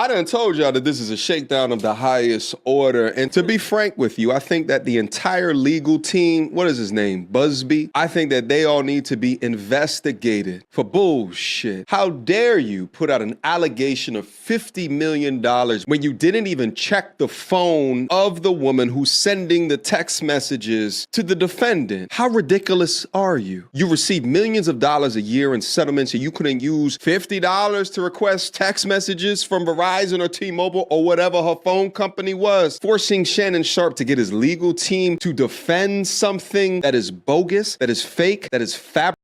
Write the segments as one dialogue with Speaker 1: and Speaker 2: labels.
Speaker 1: I done told y'all that this is a shakedown of the highest order. And to be frank with you, I think that the entire legal team, what is his name? Busby? I think that they all need to be investigated for bullshit. How dare you put out an allegation of $50 million when you didn't even check the phone of the woman who's sending the text messages to the defendant? How ridiculous are you? You receive millions of dollars a year in settlements and you couldn't use $50 to request text messages from Verizon or T-Mobile or whatever her phone company was, forcing Shannon Sharp to get his legal team to defend something that is bogus, that is fake, that is fabricated.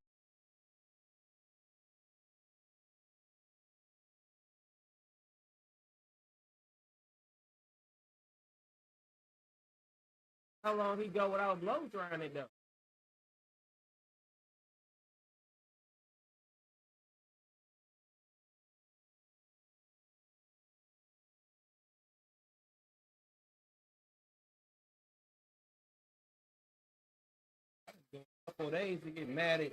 Speaker 2: How long he go without blow drying it though? 4 days to get mad at.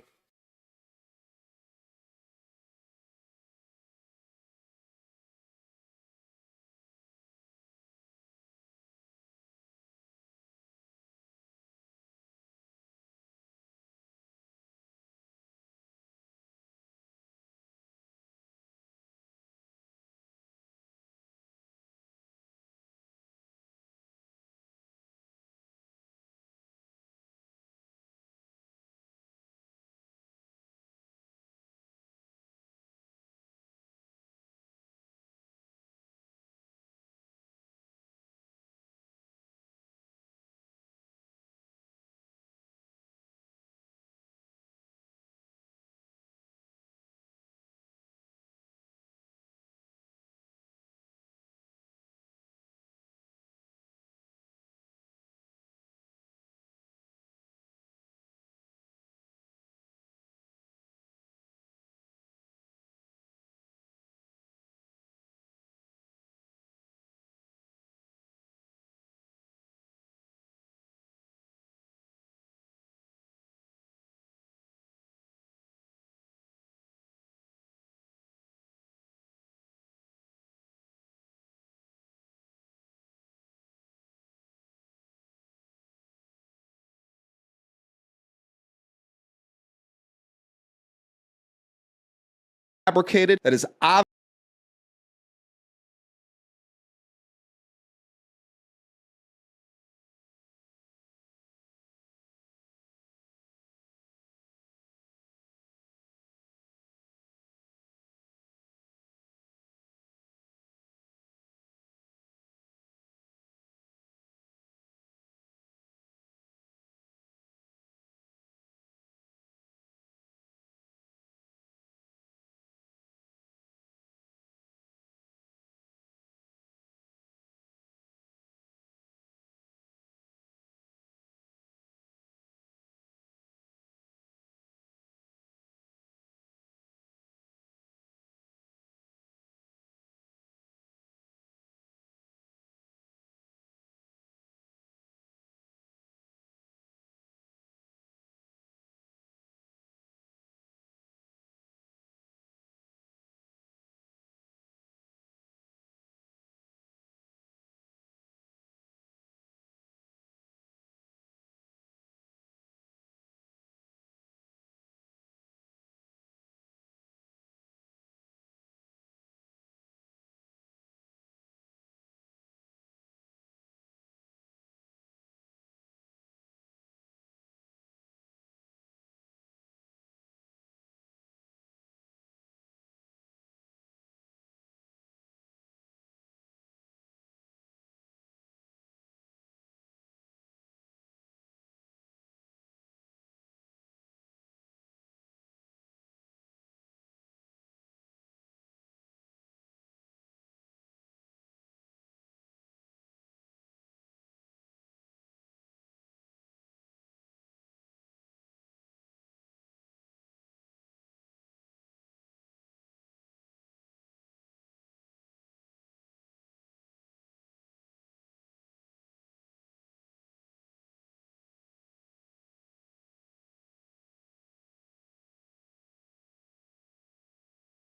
Speaker 1: That is obvious.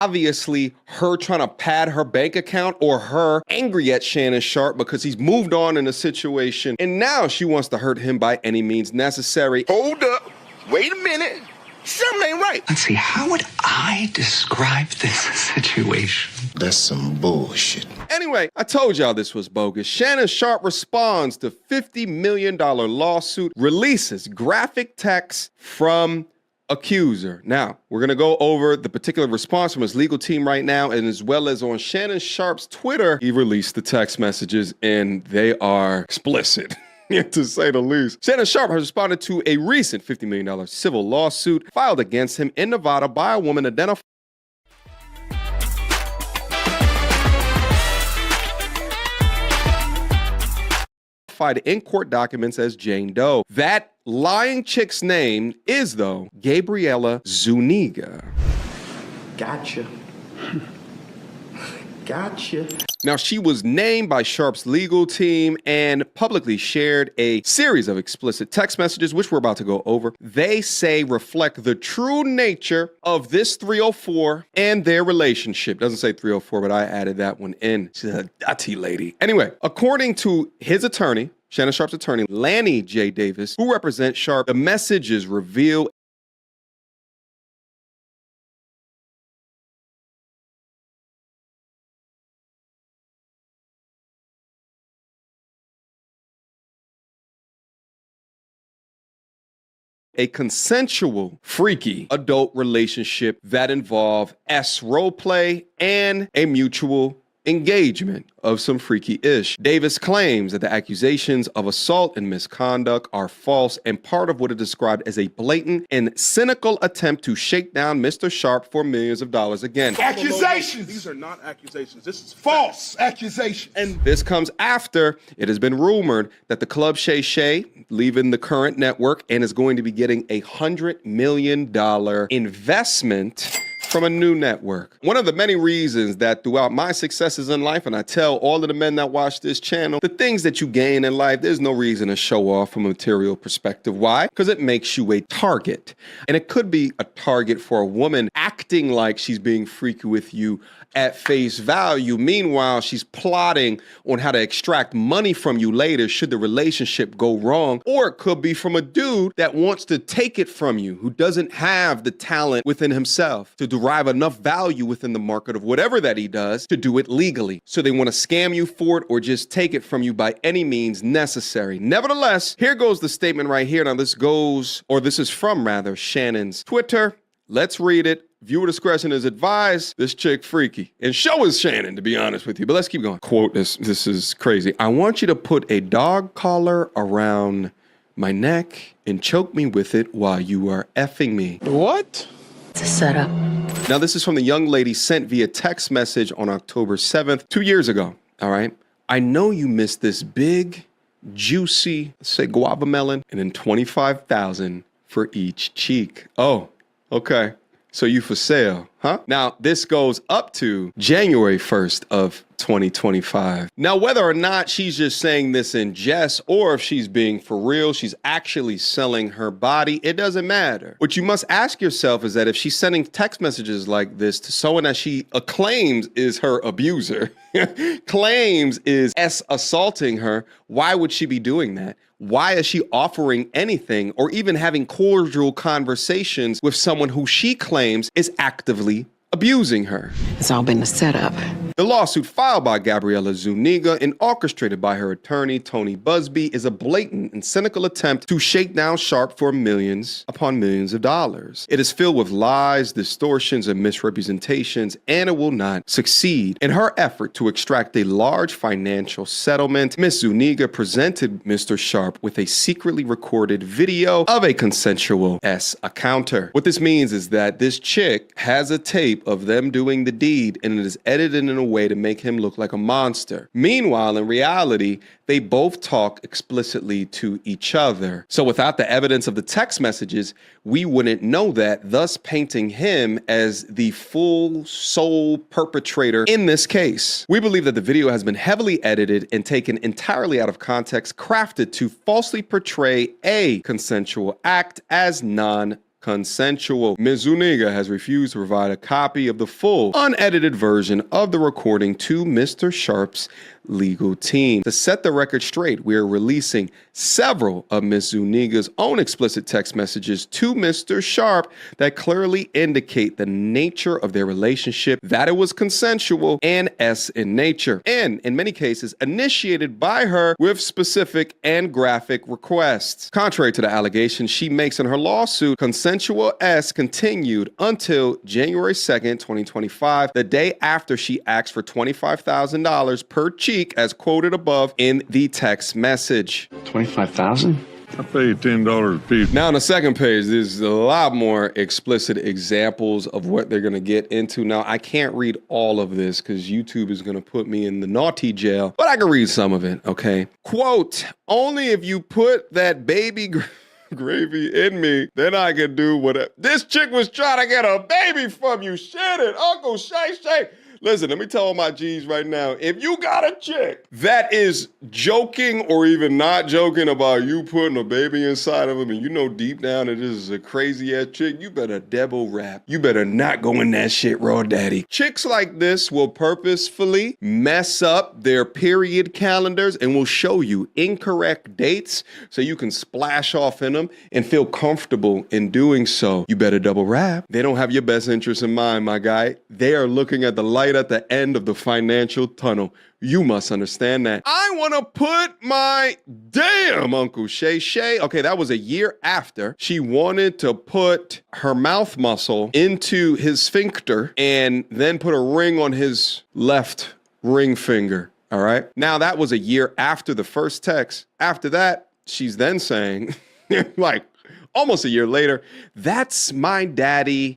Speaker 1: obviously her trying to pad her bank account or her angry at Shannon Sharp because he's moved on in a situation and now she wants to hurt him by any means necessary.
Speaker 3: Hold up. Wait a minute. Something ain't right.
Speaker 4: Let's see, how would I describe this situation?
Speaker 3: That's some bullshit.
Speaker 1: Anyway, I told y'all this was bogus. Shannon Sharp responds to $50 million lawsuit, releases graphic text from accuser. Now, we're going to go over the particular response from his legal team right now, and as well as on Shannon Sharp's Twitter, he released the text messages, and they are explicit. To say the least. Shannon Sharp has responded to a recent $50 million civil lawsuit filed against him in Nevada by a woman identified in court documents as Jane Doe. That lying chick's name is, though, Gabriella Zuniga.
Speaker 3: Gotcha. Gotcha.
Speaker 1: Now, she was named by Sharp's legal team and publicly shared a series of explicit text messages, which we're about to go over. They say reflect the true nature of this 304 and their relationship. Doesn't say 304, but I added that one in. She's a dirty lady. Anyway, according to his attorney, Shannon Sharp's attorney, Lanny J. Davis, who represents Sharp, the messages reveal a consensual, freaky adult relationship that involved role play and a mutual engagement of some freaky ish. Davis claims that the accusations of assault and misconduct are false and part of what is described as a blatant and cynical attempt to shake down Mr. Sharp for millions of dollars again.
Speaker 5: Accusations! These are not accusations. This is false accusations.
Speaker 1: And this comes after it has been rumored that the Club Shay Shay leaving the current network and is going to be getting a $100 million investment from a new network. One of the many reasons that throughout my successes in life, and I tell all of the men that watch this channel, the things that you gain in life, there's no reason to show off from a material perspective. Why? Because it makes you a target. And it could be a target for a woman acting like she's being freaky with you at face value. Meanwhile, she's plotting on how to extract money from you later should the relationship go wrong. Or it could be from a dude that wants to take it from you, who doesn't have the talent within himself to derive enough value within the market of whatever that he does to do it legally. So they want to scam you for it or just take it from you by any means necessary. Nevertheless, here goes the statement right here. Now this is from Shannon's Twitter. Let's read it. Viewer discretion is advised. This chick freaky. And so is Shannon, to be honest with you. But let's keep going. Quote, this is crazy. I want you to put a dog collar around my neck and choke me with it while you are effing me.
Speaker 5: What?
Speaker 6: It's a setup.
Speaker 1: Now, this is from the young lady sent via text message on October 7th, 2 years ago. All right. I know you missed this big, juicy, say guava melon, and then $25,000 for each cheek. Oh, okay. So you for sale, huh? Now, this goes up to January 1st of 2025. Now, whether or not she's just saying this in jest or if she's being for real, she's actually selling her body, it doesn't matter. What you must ask yourself is that if she's sending text messages like this to someone that she claims is her abuser, claims is assaulting her, why would she be doing that? Why is she offering anything or even having cordial conversations with someone who she claims is actively abusing her?
Speaker 6: It's all been a setup.
Speaker 1: The lawsuit filed by Gabriella Zuniga and orchestrated by her attorney, Tony Busby, is a blatant and cynical attempt to shake down Sharp for millions upon millions of dollars. It is filled with lies, distortions, and misrepresentations, and it will not succeed. In her effort to extract a large financial settlement, Ms. Zuniga presented Mr. Sharp with a secretly recorded video of a consensual encounter. What this means is that this chick has a tape of them doing the deed, and it is edited in a way to make him look like a monster. Meanwhile, in reality, they both talk explicitly to each other. So without the evidence of the text messages, we wouldn't know that, thus painting him as the full sole perpetrator in this case. We believe that the video has been heavily edited and taken entirely out of context, crafted to falsely portray a consensual act as consensual. Ms. Zuniga has refused to provide a copy of the full, unedited version of the recording to Mr. Sharp's legal team. To set the record straight, we are releasing several of Ms. Zuniga's own explicit text messages to Mr. Sharp that clearly indicate the nature of their relationship, that it was consensual and in nature, and in many cases initiated by her with specific and graphic requests. Contrary to the allegations she makes in her lawsuit, consensual continued until January 2nd, 2025, the day after she asked for $25,000 per cheek, as quoted above in the text message.
Speaker 4: $25,000?
Speaker 7: I pay $10 a piece.
Speaker 1: Now on the second page, there's a lot more explicit examples of what they're going to get into. Now, I can't read all of this because YouTube is going to put me in the naughty jail, but I can read some of it, okay? Quote, only if you put that baby gravy in me, then I can do whatever. This chick was trying to get a baby from you. Shit it, Uncle Shay Shay. Listen, let me tell all my G's right now. If you got a chick that is joking or even not joking about you putting a baby inside of him, and you know deep down that this is a crazy ass chick, you better devil rap. You better not go in that shit raw daddy. Chicks like this will purposefully mess up their period calendars and will show you incorrect dates so you can splash off in them and feel comfortable in doing so. You better double rap. They don't have your best interest in mind, my guy. They are looking at the light at the end of the financial tunnel. You must understand that. I want to put my damn Uncle Shay Shay. Okay, that was a year after she wanted to put her mouth muscle into his sphincter and then put a ring on his left ring finger. All right. Now that was a year after the first text. After that, she's then saying, like, almost a year later, that's my daddy.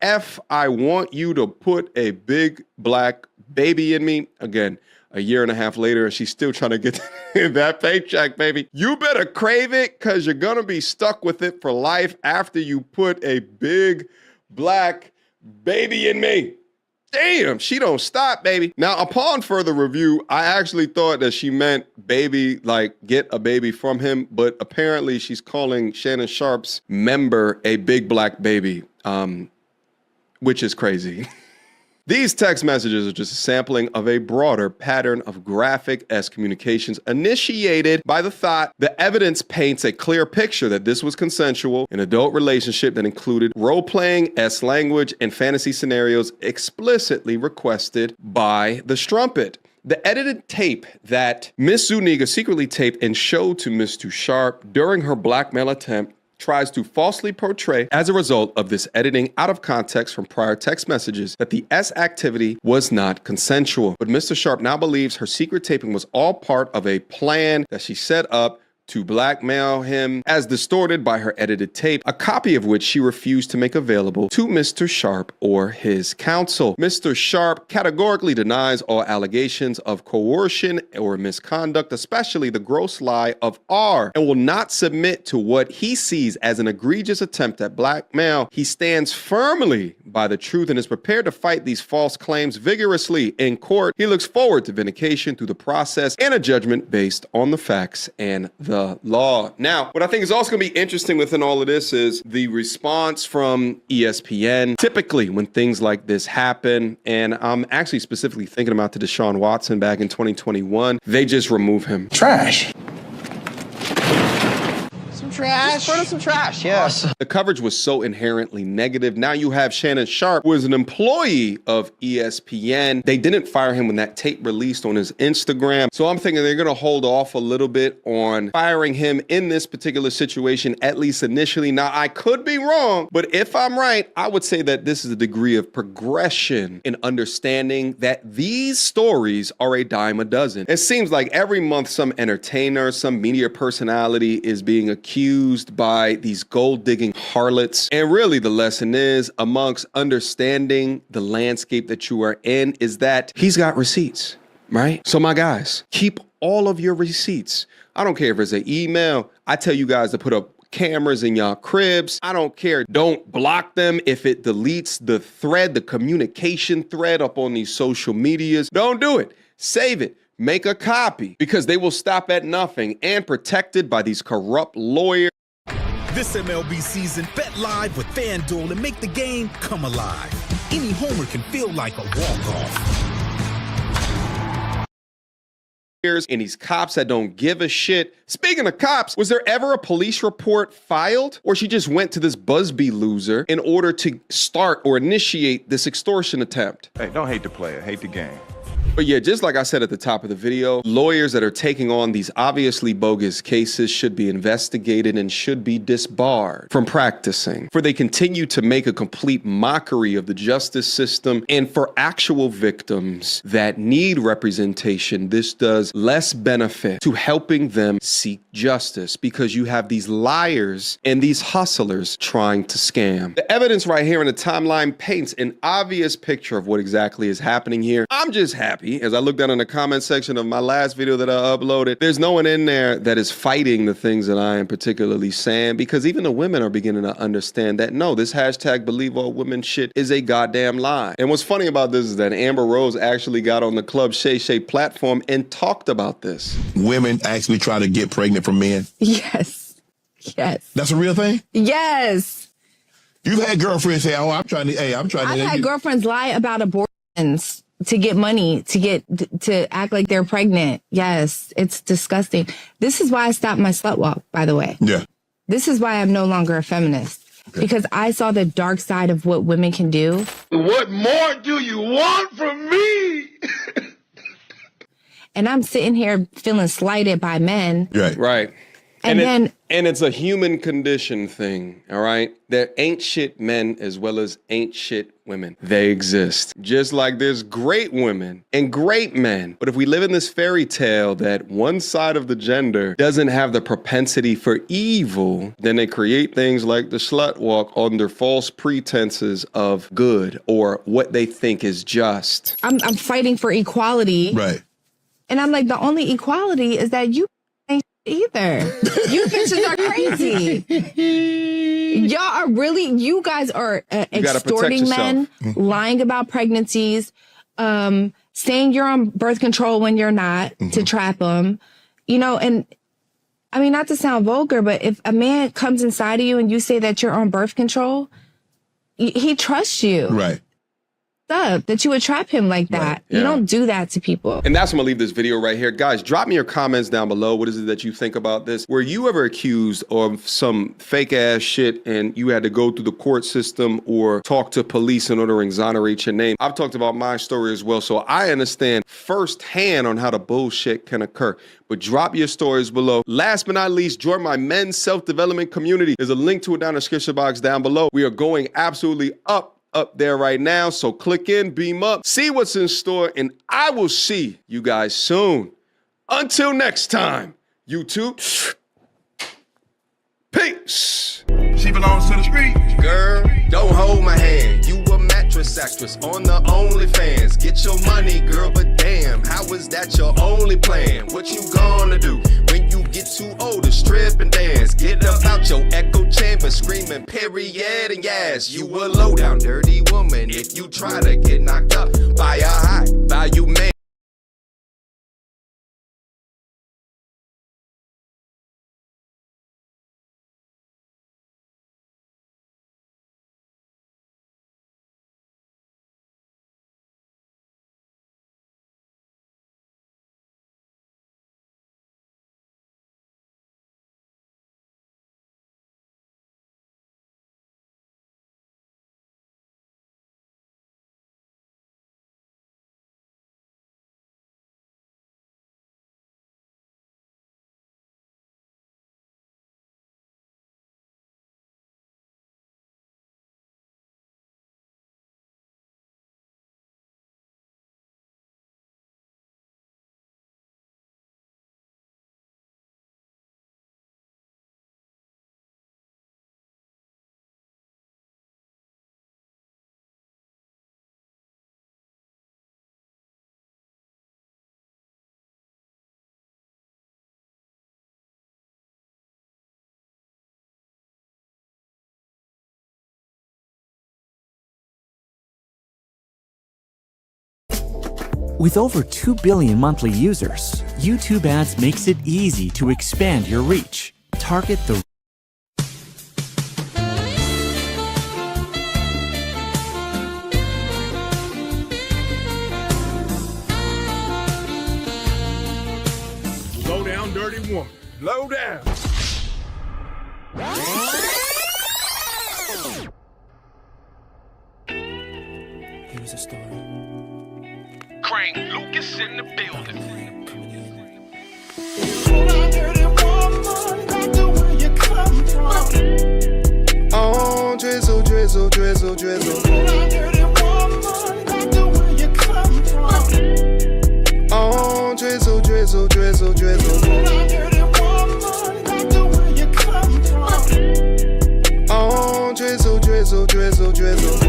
Speaker 1: I want you to put a big black baby in me. Again, a year and a half later, and she's still trying to get that paycheck, baby. You better crave it because you're going to be stuck with it for life after you put a big black baby in me. Damn, she don't stop, baby. Now, upon further review, I actually thought that she meant baby, like get a baby from him, but apparently she's calling Shannon Sharp's member a big black baby, which is crazy. These text messages are just a sampling of a broader pattern of graphic-esque communications initiated by the thought the evidence paints a clear picture that this was consensual, an adult relationship that included role-playing, language, and fantasy scenarios explicitly requested by the strumpet. The edited tape that Miss Zuniga secretly taped and showed to Mr. Sharp during her blackmail attempt tries to falsely portray, as a result of this editing out of context from prior text messages, that the activity was not consensual. But Mr. Sharp now believes her secret taping was all part of a plan that she set up to blackmail him, as distorted by her edited tape, a copy of which she refused to make available to Mr. Sharp or his counsel. Mr. Sharp categorically denies all allegations of coercion or misconduct, especially the gross lie of R, and will not submit to what he sees as an egregious attempt at blackmail. He stands firmly by the truth and is prepared to fight these false claims vigorously in court. He looks forward to vindication through the process and a judgment based on the facts and the law. Now, what I think is also going to be interesting within all of this is the response from ESPN. Typically, when things like this happen, and I'm actually specifically thinking about the Deshaun Watson back in 2021, they just remove him.
Speaker 3: Trash.
Speaker 8: Trash. Just burn some trash, yeah. Awesome.
Speaker 1: The coverage was so inherently negative. Now you have Shannon Sharp, who is an employee of ESPN. They didn't fire him when that tape released on his Instagram. So I'm thinking they're going to hold off a little bit on firing him in this particular situation, at least initially. Now, I could be wrong, but if I'm right, I would say that this is a degree of progression in understanding that these stories are a dime a dozen. It seems like every month some entertainer, some media personality is being accused by these gold-digging harlots. And really the lesson is, amongst understanding the landscape that you are in, is that he's got receipts, right? So my guys, keep all of your receipts. I don't care if it's an email. I tell you guys to put up cameras in y'all cribs. I don't care. Don't block them if it deletes the thread, the communication thread up on these social medias. Don't do it. Save it. Make a copy, because they will stop at nothing, and protected by these corrupt lawyers.
Speaker 9: This MLB season, bet live with FanDuel and make the game come alive. Any homer can feel like a walk-off.
Speaker 1: And these cops that don't give a shit. Speaking of cops, was there ever a police report filed? Or she just went to this Busby loser in order to start or initiate this extortion attempt?
Speaker 10: Hey, don't hate the player, hate the game.
Speaker 1: But yeah, just like I said at the top of the video, lawyers that are taking on these obviously bogus cases should be investigated and should be disbarred from practicing. For they continue to make a complete mockery of the justice system, and for actual victims that need representation, this does less benefit to helping them seek justice, because you have these liars and these hustlers trying to scam. The evidence right here in the timeline paints an obvious picture of what exactly is happening here. I'm just happy. As I look down in the comment section of my last video that I uploaded, there's no one in there that is fighting the things that I am particularly saying, because even the women are beginning to understand that no, this hashtag believe all women shit is a goddamn lie. And what's funny about this is that Amber Rose actually got on the Club Shay Shay platform and talked about this.
Speaker 3: Women actually try to get pregnant from men.
Speaker 6: Yes. Yes.
Speaker 3: That's a real thing?
Speaker 6: Yes.
Speaker 3: You've had girlfriends say, oh, I'm trying to.
Speaker 6: I've had girlfriends lie about abortions to get money, to act like they're pregnant. Yes, it's disgusting. This is why I stopped my slut walk, by the way.
Speaker 3: Yeah.
Speaker 6: This is why I'm no longer a feminist. Okay. Because I saw the dark side of what women can do.
Speaker 3: What more do you want from me?
Speaker 6: And I'm sitting here feeling slighted by men.
Speaker 1: Right.
Speaker 6: And
Speaker 1: it's a human condition thing, all right? There ain't shit men as well as ain't shit women. They exist. Just like there's great women and great men. But if we live in this fairy tale that one side of the gender doesn't have the propensity for evil, then they create things like the slut walk under false pretenses of good or what they think is just.
Speaker 6: I'm fighting for equality. Right. And I'm like, the only equality is that you either. You bitches are crazy. Y'all are really, you guys are extorting men, lying about pregnancies, saying you're on birth control when you're not, to trap them. You know, and I mean, not to sound vulgar, but if a man comes inside of you and you say that you're on birth control, he trusts you. Right. That you would trap him like that. Right. Yeah. You don't do that to people.
Speaker 1: And that's when I'm gonna leave this video right here. Guys, drop me your comments down below. What is it that you think about this? Were you ever accused of some fake ass shit and you had to go through the court system or talk to police in order to exonerate your name? I've talked about my story as well, so I understand firsthand on how the bullshit can occur. But drop your stories below. Last but not least, join my men's self-development community. There's a link to it down in the description box down below. We are going absolutely up there right now. So click in, beam up, see what's in store, and I will see you guys soon. Until next time, YouTube, peace.
Speaker 3: She belongs to the street.
Speaker 1: Girl, don't hold my hand. You a mattress actress on the OnlyFans. Get your money, girl, but damn, how is that your only plan? What you gonna do when you get too old to strip and dance? Get up out your echo chamber screaming period and yes. You a low down dirty woman if you try to get knocked up by a high value man.
Speaker 11: With over 2 billion monthly users, YouTube Ads makes it easy to expand your reach. Target the
Speaker 9: dirty woman. Low down.
Speaker 12: Here's a story.
Speaker 3: Crank Lucas in the building.
Speaker 1: Oh, drizzle, drizzle, drizzle, drizzle. Oh, drizzle, drizzle, drizzle, drizzle. Oh, drizzle, drizzle, drizzle, drizzle.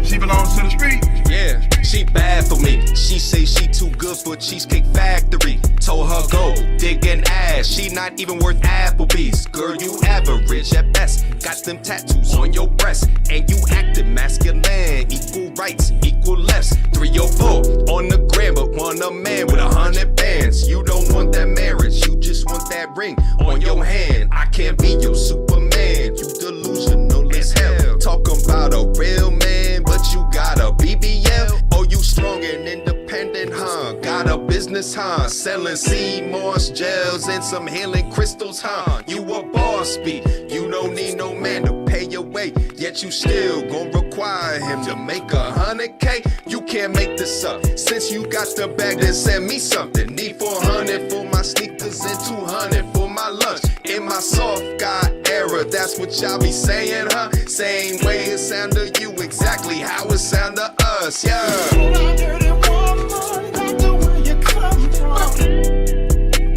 Speaker 5: She belongs to the street.
Speaker 13: Yeah, she bad for me. She say she too good for Cheesecake Factory. Told her go, dig an ass. She not even worth Applebee's. Girl, you average at best. Got them tattoos on your breast. And you acting masculine. Equal rights, equal lefts. 3 or 4 on the gram, but want a man with 100 bands. You don't want that marriage, you just want that ring on your hand. I can't be your Superman. You delusional as hell. Talking about a real man, but you got a BBL. Oh, you strong and independent, huh? Got a business, huh? Selling sea moss gels and some healing crystals, huh? You a boss, B. You don't need no man to pay your way, yet you still gon' require him to make 100K. You can't make this up. Since you got the bag, then send me something. Need 400 for my sneakers and 200 for my lunch. In my soft guy era, that's what y'all be saying, huh? Same way it sound to you, exactly how it sound to us, yeah.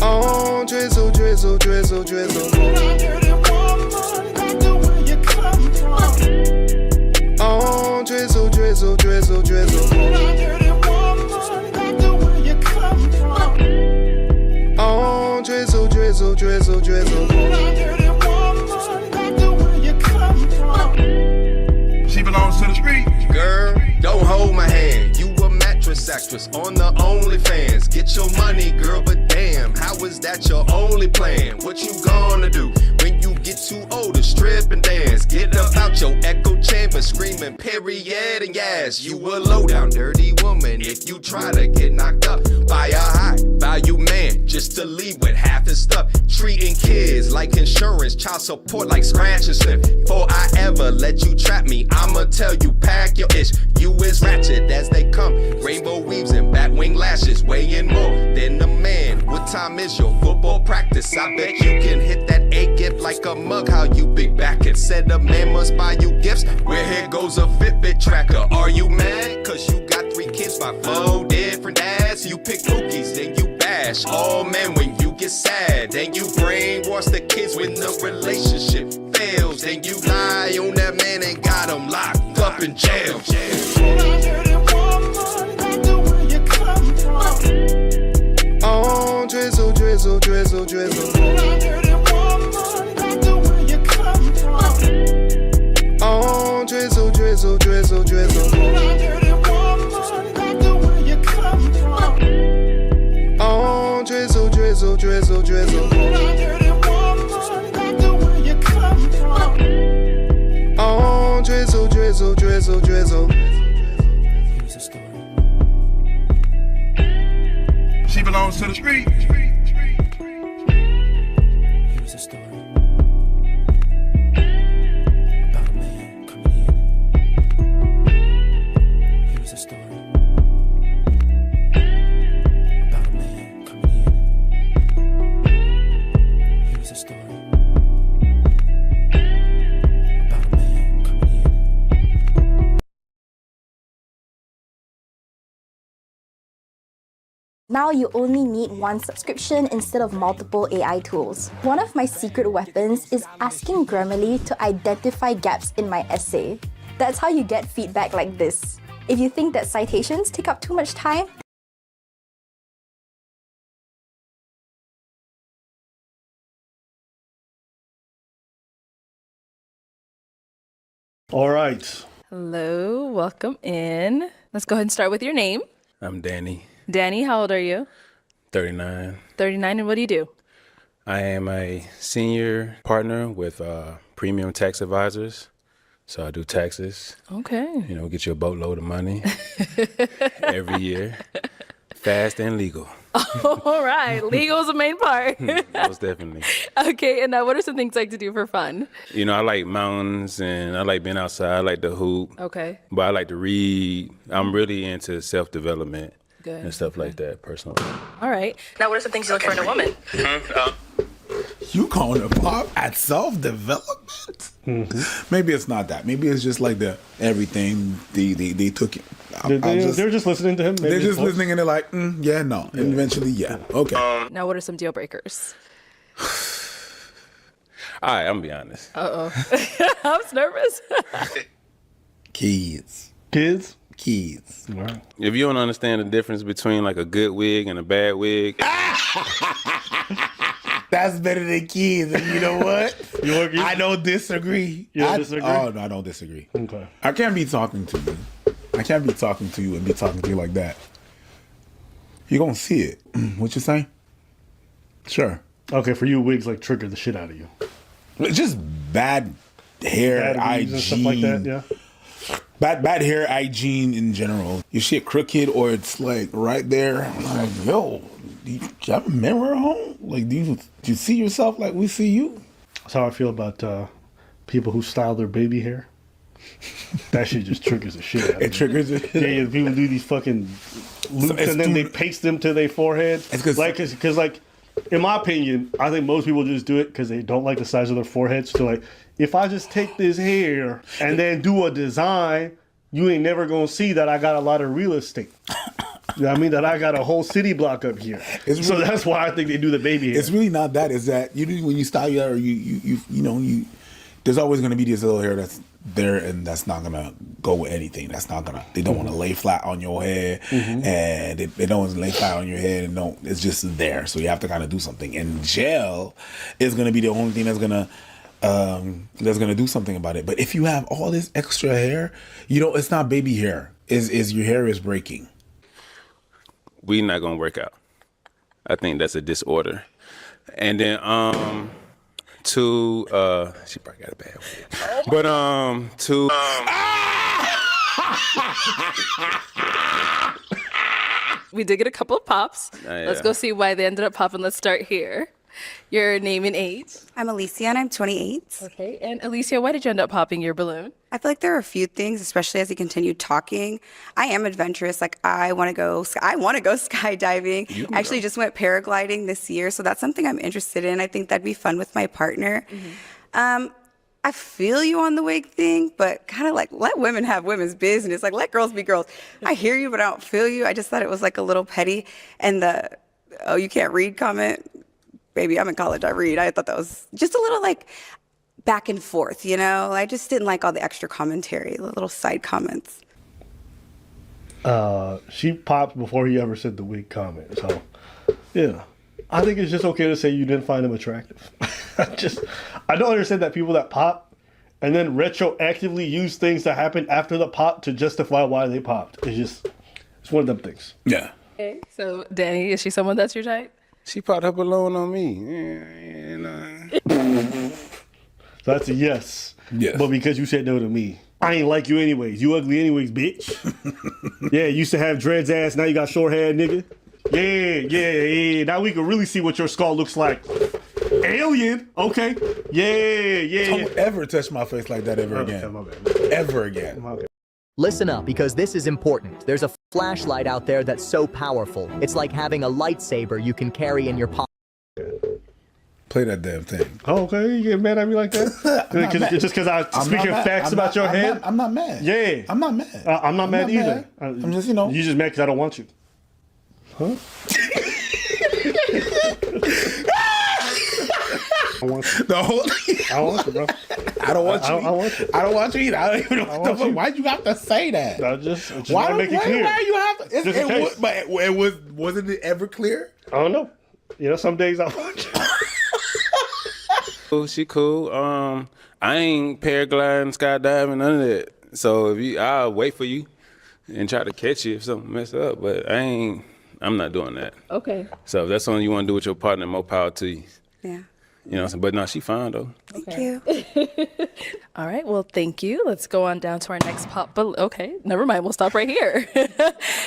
Speaker 13: Oh, drizzle, drizzle, drizzle, drizzle. Oh, drizzle, drizzle, drizzle, drizzle. Oh, drizzle, drizzle, drizzle, drizzle.
Speaker 5: She belongs to the street.
Speaker 13: Girl, don't hold my hand. You a mattress actress on the OnlyFans. Get your money, girl, but damn, how is that your only plan? What you gonna do when you get too old to strip and dance? Get about your echo chamber, screaming period and yes. You a low down dirty woman if you try to get knocked up by a high value man just to leave with half his stuff. Treating kids like insurance, child support like scratch and slip. Before I ever let you trap me, I'ma tell you pack your ish. You is ratchet as they come. Rainbow weaves and batwing lashes, weighing more than a man. What time is your football practice? I bet you can hit that A gift like a mug. How you big back it? Said a man must buy you gifts. Where here goes a Fitbit tracker. Are you mad? Cause you got 3 kids by 4 different dads. You pick cookies, then you bash. Oh man, when you get sad, then you brainwash the kids when the relationship fails. Then you lie on that man and got him locked up in jail.
Speaker 1: Oh, drizzle, drizzle, drizzle, drizzle. Oh, drizzle, drizzle, drizzle, drizzle. Oh, drizzle, drizzle, drizzle, drizzle. Oh, drizzle, drizzle, drizzle, drizzle.
Speaker 12: Here's a story.
Speaker 5: She belongs to the street.
Speaker 12: Here's a story. About a man coming in. Here's a story. About a man coming in. Here's a story. About a man coming in.
Speaker 14: Now you only need one subscription instead of multiple AI tools. One of my secret weapons is asking Grammarly to identify gaps in my essay. That's how you get feedback like this. If you think that citations take up too much time,
Speaker 5: All right.
Speaker 6: Hello, welcome in. Let's go ahead and start with your name.
Speaker 15: I'm Danny,
Speaker 6: Danny, how old are you?
Speaker 15: 39.
Speaker 6: 39, and what do you do?
Speaker 15: I am a senior partner with Premium Tax Advisors. So I do taxes.
Speaker 6: Okay.
Speaker 15: You know, get you a boatload of money every year. Fast and legal.
Speaker 16: All right, legal is the main part.
Speaker 15: Most definitely.
Speaker 16: Okay, and what are some things you like to do for fun?
Speaker 15: You know, I like mountains and I like being outside. I like to hoop.
Speaker 16: Okay.
Speaker 15: But I like to read. I'm really into self-development and stuff like that personally.
Speaker 16: All right. Now, what are some things you look for in a woman?
Speaker 17: You calling a pop at self-development? Maybe it's not that. Maybe it's just like the everything they took it.
Speaker 18: They're just listening to him. Maybe
Speaker 17: They're just listening and they're like, yeah, no. And eventually, yeah. Okay.
Speaker 16: Now, what are some deal breakers?
Speaker 15: All right, I'm gonna be honest.
Speaker 16: Uh-oh. I'm nervous.
Speaker 17: Kids.
Speaker 18: Kids?
Speaker 17: Kids.
Speaker 18: Right.
Speaker 15: If you don't understand the difference between like a good wig and a bad wig,
Speaker 17: that's better than kids. And you know what? I don't disagree.
Speaker 18: You don't disagree?
Speaker 17: Oh, no, I don't disagree.
Speaker 18: Okay.
Speaker 17: I can't be talking to you. I can't be talking to you and be talking to you like that. You're going to see it. What you saying? Sure.
Speaker 18: Okay, for you, wigs like trigger the shit out of you.
Speaker 17: Just bad hair, hygiene.
Speaker 18: And stuff like that, yeah.
Speaker 17: Bad hair hygiene in general. Your shit crooked or it's like right there. I'm like, yo, do you have a mirror at home? Like, do you see yourself like we see you?
Speaker 18: That's how I feel about people who style their baby hair. That shit just triggers the shit out of me.
Speaker 17: It triggers it.
Speaker 18: Yeah, people do these fucking loops and then they paste them to their forehead. Because like, in my opinion, I think most people just do it because they don't like the size of their foreheads. So like, if I just take this hair and then do a design, you ain't never gonna see that I got a lot of real estate. You know what I mean? That I got a whole city block up here. So that's why I think they do the baby hair.
Speaker 17: It's really not that. It's that when you style your hair, you there's always gonna be this little hair that's there and that's not gonna go with anything. That's not gonna. They don't want to lay flat on your head, and they don't want to lay flat on your head, and it's just there. So you have to kind of do something. And gel is gonna be the only thing that's gonna do something about it. But if you have all this extra hair, it's not baby hair. Is your hair is breaking.
Speaker 15: we not gonna work out. I think that's a disorder. And then two, she probably got a bad wig. But two.
Speaker 16: We did get a couple of pops.
Speaker 15: Yeah.
Speaker 16: Let's go see why they ended up popping. Let's start here. Your name and age.
Speaker 19: I'm Alicia and I'm 28.
Speaker 16: Okay, and Alicia, why did you end up popping your balloon?
Speaker 19: I feel like there are a few things, especially as you continue talking. I am adventurous. Like I want to go skydiving. I actually just went paragliding this year, so that's something I'm interested in. I think that'd be fun with my partner. I feel you on the wig thing, but kind of like let women have women's business. Like let girls be girls. I hear you, but I don't feel you. I just thought it was like a little petty. And the "oh, you can't read" comment. Baby, I'm in college, I read. I thought that was just a little like back and forth, you know? I just didn't like all the extra commentary, the little side comments.
Speaker 18: She popped before he ever said the wig comment. So, yeah. I think it's just okay to say you didn't find him attractive. I don't understand that people that pop and then retroactively use things that happened after the pop to justify why they popped. It's one of them things.
Speaker 17: Yeah.
Speaker 16: Okay, so Danny, is she someone that's your type?
Speaker 15: She popped her balloon on me.
Speaker 18: So that's a yes.
Speaker 17: Yes.
Speaker 18: But because you said no to me. I ain't like you anyways. You ugly anyways, bitch. Yeah, you used to have dreads ass, now you got short hair, nigga. Yeah. Now we can really see what your skull looks like. Alien. Okay. Yeah.
Speaker 17: Don't ever touch my face like that ever again. Ever again.
Speaker 18: Okay.
Speaker 20: Listen up, because this is important. There's a flashlight out there that's so powerful. It's like having a lightsaber you can carry in your pocket.
Speaker 17: Play that damn thing.
Speaker 18: Oh, okay. You get mad at me like that? Just because I'm speaking facts about your head?
Speaker 17: I'm not mad.
Speaker 18: Yeah.
Speaker 17: I'm not mad.
Speaker 18: I'm not mad either.
Speaker 17: I'm just,
Speaker 18: You just mad because I don't want you. Huh? I want you. I want you, bro.
Speaker 17: I don't want you.
Speaker 18: I want you.
Speaker 17: I don't want you either. I don't even know what the fuck. Why'd you have to say that?
Speaker 18: I just want to make it clear.
Speaker 17: Why you have to? Wasn't it ever clear?
Speaker 18: I don't know. You know, some days I want you.
Speaker 15: Cool, she cool. I ain't paragliding, skydiving, none of that. So I'll wait for you and try to catch you if something messed up. But I'm not doing that.
Speaker 16: Okay.
Speaker 15: So if that's something you want to do with your partner, more power to you.
Speaker 19: Yeah.
Speaker 15: You know what I'm saying? But no, she fine though.
Speaker 19: Thank you.
Speaker 16: All right. Well, thank you. Let's go on down to our next pop. But okay, never mind. We'll stop right here.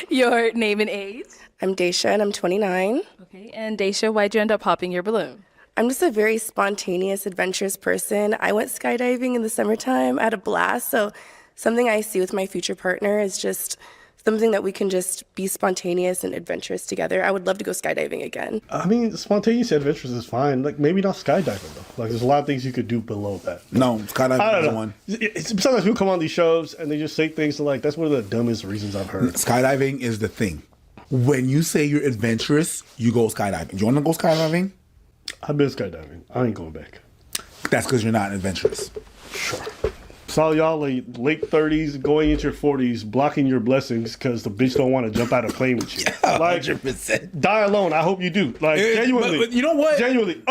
Speaker 16: Your name and age.
Speaker 21: I'm Daisha, and I'm 29.
Speaker 16: Okay. And Daisha, why'd you end up popping your balloon?
Speaker 21: I'm just a very spontaneous, adventurous person. I went skydiving in the summertime. I had a blast. So something I see with my future partner is just something that we can just be spontaneous and adventurous together. I would love to go skydiving again.
Speaker 18: I mean, spontaneous adventures is fine. Like, maybe not skydiving, though. Like, there's a lot of things you could do below that.
Speaker 17: No, skydiving is the one.
Speaker 18: Sometimes people come on these shows and they just say things like, that's one of the dumbest reasons I've heard.
Speaker 17: Skydiving is the thing. When you say you're adventurous, you go skydiving. You want to go skydiving?
Speaker 18: I've been skydiving. I ain't going back.
Speaker 17: That's because you're not adventurous.
Speaker 18: Sure. Saw y'all like late 30s, going into your 40s, blocking your blessings because the bitch don't want to jump out of plane with you.
Speaker 17: Yeah,
Speaker 18: like,
Speaker 17: 100%.
Speaker 18: Die alone. I hope you do. Like, genuinely.
Speaker 17: But you know what?
Speaker 18: Genuinely.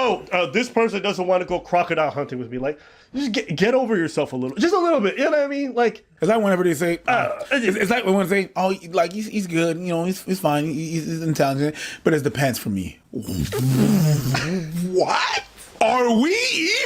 Speaker 18: This person doesn't want to go crocodile hunting with me. Like, just get over yourself a little. Just a little bit. You know what I mean? Like,
Speaker 17: it's like whenever they say, it's like when they say, oh, like he's good, you know, he's fine, he's intelligent, but it's the pants for me. What are we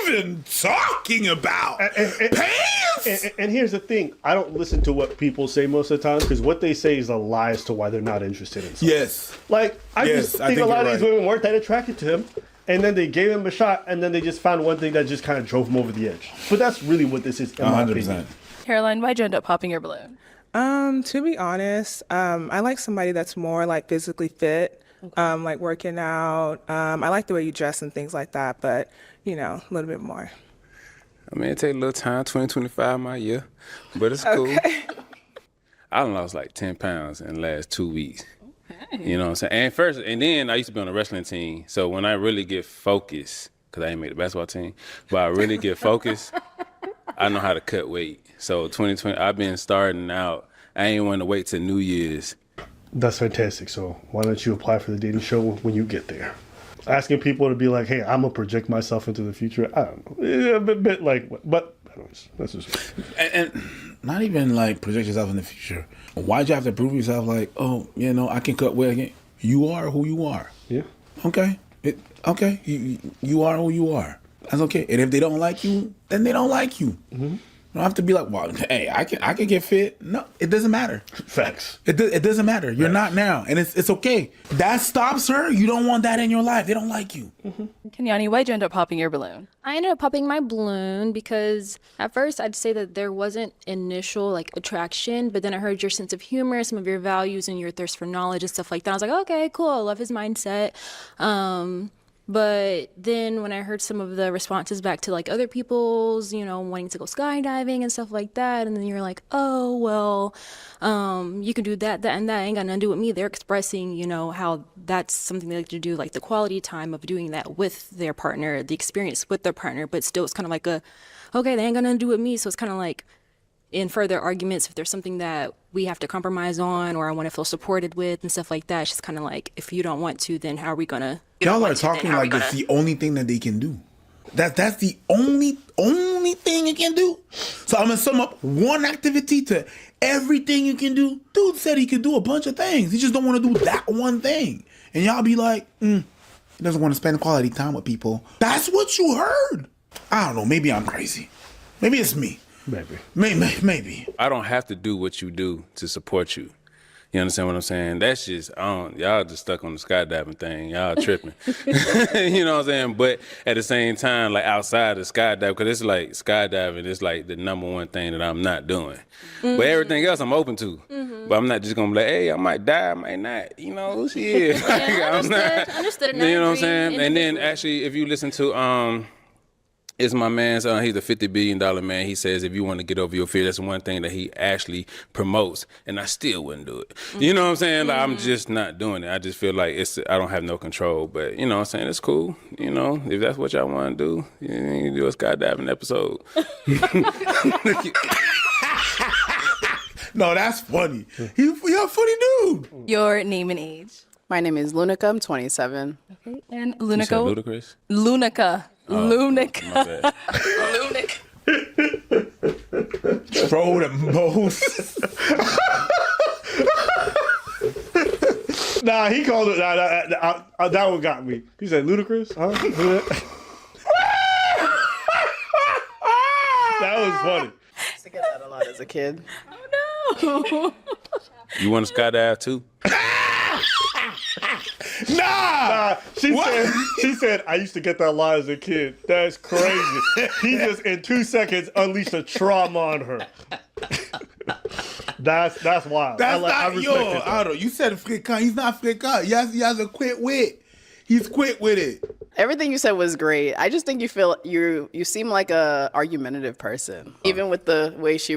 Speaker 17: even talking about? Pants?
Speaker 18: And here's the thing. I don't listen to what people say most of the time because what they say is a lie as to why they're not interested in something.
Speaker 17: Yes.
Speaker 18: Like, I just think a lot of these women weren't that attracted to him. And then they gave him a shot, and then they just found one thing that just kind of drove him over the edge. But that's really what this is, in my opinion.
Speaker 16: Caroline, why'd you end up popping your balloon?
Speaker 22: To be honest, I like somebody that's more like physically fit, like working out. I like the way you dress and things like that, but you know, a little bit more.
Speaker 15: I mean, it take a little time, 2025 my year, but it's cool. I done lost like 10 pounds in the last 2 weeks. You know what I'm saying? And then I used to be on a wrestling team. So when I really get focused, because I ain't made the basketball team, but I really get focused, I know how to cut weight. So 2020, I've been starting out. I ain't want to wait till New Year's.
Speaker 18: That's fantastic. So why don't you apply for the dating show when you get there? Asking people to be like, hey, I'm going to project myself into the future. I don't know. A bit like, but anyways, that's just
Speaker 17: and not even like project yourself in the future. Why'd you have to prove yourself like, oh, you know, I can cut weight again? You are who you are.
Speaker 18: Yeah.
Speaker 17: Okay. Okay. You are who you are. That's okay. And if they don't like you, then they don't like you. Mm-hmm. You don't have to be like, well, hey, I can get fit. No, it doesn't matter.
Speaker 18: Facts.
Speaker 17: It doesn't matter. You're not now, and it's okay. That stops her. You don't want that in your life. They don't like you.
Speaker 16: Mm-hmm. Kenyani, why'd you end up popping your balloon?
Speaker 23: I ended up popping my balloon because at first I'd say that there wasn't initial like attraction, but then I heard your sense of humor, some of your values, and your thirst for knowledge and stuff like that. I was like, okay, cool. I love his mindset. But then when I heard some of the responses back to like other people's, you know, wanting to go skydiving and stuff like that, and then you're like, oh, well, you can do that, and that ain't got nothing to do with me. They're expressing, you know, how that's something they like to do, like the quality time of doing that with their partner, the experience with their partner, but still it's kind of like okay, they ain't got nothing to do with me. So it's kind of like in further arguments, if there's something that we have to compromise on or I want to feel supported with and stuff like that, it's just kind of like, if you don't want to, then how are we going to...
Speaker 17: Y'all are talking like it's the only thing that they can do. That's the only thing you can do. So I'm going to sum up one activity to everything you can do. Dude said he could do a bunch of things. He just don't want to do that one thing. And y'all be like, he doesn't want to spend quality time with people. That's what you heard. I don't know. Maybe I'm crazy. Maybe it's me. Maybe.
Speaker 15: I don't have to do what you do to support you. You understand what I'm saying? That's just, y'all just stuck on the skydiving thing. Y'all tripping. You know what I'm saying? But at the same time, like outside of skydiving, because it's like skydiving is like the number one thing that I'm not doing. Mm-hmm. But everything else I'm open to. Mm-hmm. But I'm not just going to be like, hey, I might die, I might not. You know, shit.
Speaker 23: Yeah, understood.
Speaker 15: You know what I'm saying? And then actually, if you listen to... it's my man's, he's a $50 billion man. He says if you want to get over your fear, that's one thing that he actually promotes. And I still wouldn't do it. Mm-hmm. You know what I'm saying? Like, I'm just not doing it. I just feel like I don't have no control. But, you know what I'm saying? It's cool. You know, if that's what y'all want to do, you can do a skydiving episode.
Speaker 17: No, that's funny. You're a funny dude.
Speaker 16: Your name and age?
Speaker 24: My name is Lunica. I'm 27.
Speaker 16: Okay. And Lunica?
Speaker 15: You said Ludacris?
Speaker 16: Lunica. Lunica.
Speaker 17: Lunica. Throw the most.
Speaker 18: Nah, he called it. That one got me. He said Ludacris. Huh? was funny.
Speaker 24: I used to get that a lot as a kid.
Speaker 15: You want to skydive too?
Speaker 18: Nah. She said, I used to get that lie as a kid. That's crazy. He just, in 2 seconds, unleashed a trauma on her. That's wild.
Speaker 17: That's
Speaker 18: I
Speaker 17: not, yo, Otto, you said fréquent. He's not fréquent. He has a quick wit. He's quick with it.
Speaker 24: Everything you said was great. I just think you feel you seem like a argumentative person. Even with the way she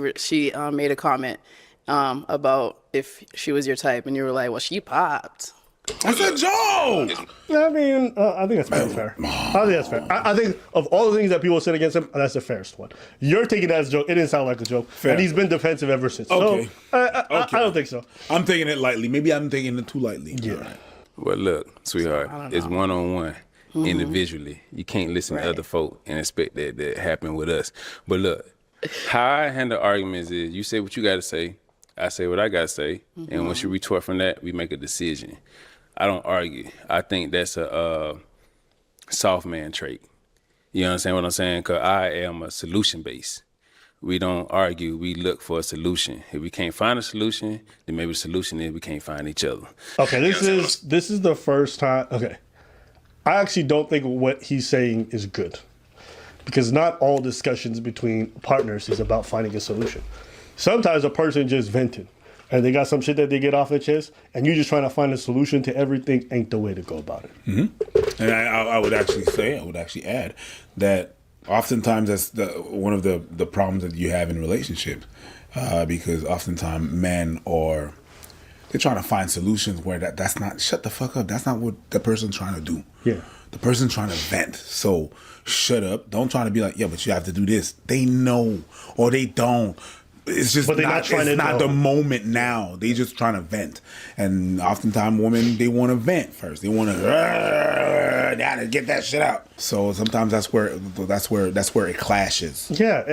Speaker 24: made a comment about if she was your type, and you were like, well, she popped.
Speaker 17: That's a joke.
Speaker 18: I mean, I think that's pretty fair. I think of all the things that people said against him, that's the fairest one. You're taking that as a joke. It didn't sound like a joke.
Speaker 17: Fair.
Speaker 18: And he's been defensive ever since.
Speaker 17: Okay.
Speaker 18: So, I don't think so.
Speaker 17: I'm taking it lightly. Maybe I'm taking it too lightly.
Speaker 18: Yeah.
Speaker 15: Well, look, sweetheart, it's one-on-one. Individually. You can't listen to other folk and expect that happen with us. But look, how I handle arguments is you say what you got to say, I say what I got to say, and once you retort from that, we make a decision. I don't argue. I think that's a soft man trait. You understand what I'm saying? Because I am a solution-based. We don't argue. We look for a solution. If we can't find a solution, then maybe the solution is we can't find each other.
Speaker 18: Okay, this is the first time. Okay. I actually don't think what he's saying is good. Because not all discussions between partners is about finding a solution. Sometimes a person just vented and they got some shit that they get off their chest, and you just trying to find a solution to everything ain't the way to go about it.
Speaker 17: Mm-hmm. And I would actually add that oftentimes that's one of the problems that you have in relationships, because oftentimes men they're trying to find solutions where that's not, shut the fuck up. That's not what the person's trying to do.
Speaker 18: Yeah.
Speaker 17: The person's trying to vent. So shut up. Don't try to be like, yeah, but you have to do this. They know or they don't. It's just not the moment now. They just trying to vent. And oftentimes women, they want to vent first. They want to get that shit out. So sometimes that's where it clashes.
Speaker 18: Yeah,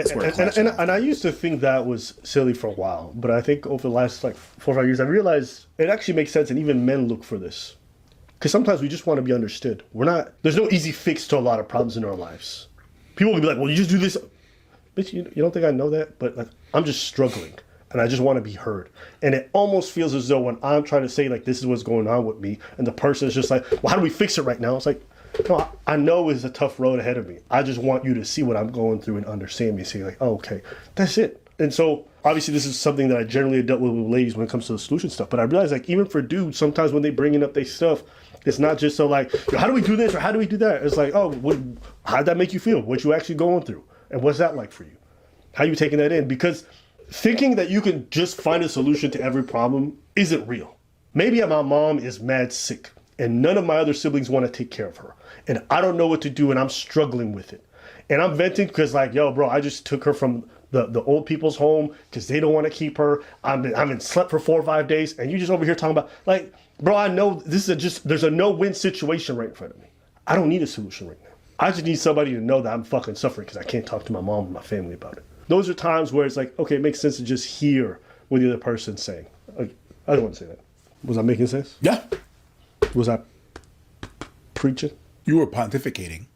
Speaker 18: and I used to think that was silly for a while, but I think over the last 4 or 5 years, I realized it actually makes sense, and even men look for this. Because sometimes we just want to be understood. There's no easy fix to a lot of problems in our lives. People will be like, well, you just do this. Bitch, you don't think I know that? But I'm just struggling, and I just want to be heard. And it almost feels as though when I'm trying to say, this is what's going on with me, and the person is just like, well, how do we fix it right now? It's like, no, I know it's a tough road ahead of me. I just want you to see what I'm going through and understand me. See, oh, okay, that's it. And so, obviously, this is something that I generally dealt with ladies when it comes to the solution stuff. But I realize, even for dudes, sometimes when they bringing up their stuff, it's not just so how do we do this or how do we do that? It's like, oh, how'd that make you feel? What you actually going through? And what's that like for you? How you taking that in? Because thinking that you can just find a solution to every problem isn't real. Maybe my mom is mad sick and none of my other siblings want to take care of her. And I don't know what to do and I'm struggling with it. And I'm venting because yo, bro, I just took her from the old people's home because they don't want to keep her. I've been slept for 4 or 5 days and you just over here talking about bro, I know there's a no-win situation right in front of me. I don't need a solution right now. I just need somebody to know that I'm fucking suffering because I can't talk to my mom and my family about it. Those are times where it's okay, it makes sense to just hear what the other person's saying. I don't want to say that. Was I making sense?
Speaker 17: Yeah.
Speaker 18: Was I preaching?
Speaker 17: You were pontificating,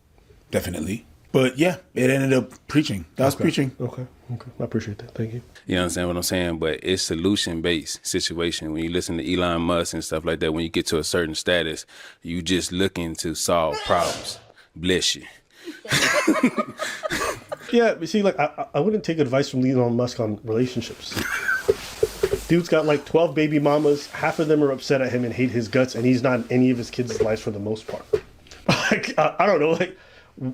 Speaker 17: definitely. But yeah, it ended up preaching. That was preaching.
Speaker 18: Okay. I appreciate that. Thank you.
Speaker 15: You understand what I'm saying? But it's solution-based situation. When you listen to Elon Musk and stuff like that, when you get to a certain status, you just looking to solve problems. Bless you.
Speaker 18: Yeah, but see, I wouldn't take advice from Elon Musk on relationships. Dude's got 12 baby mamas. Half of them are upset at him and hate his guts, and he's not in any of his kids' lives for the most part. I don't know,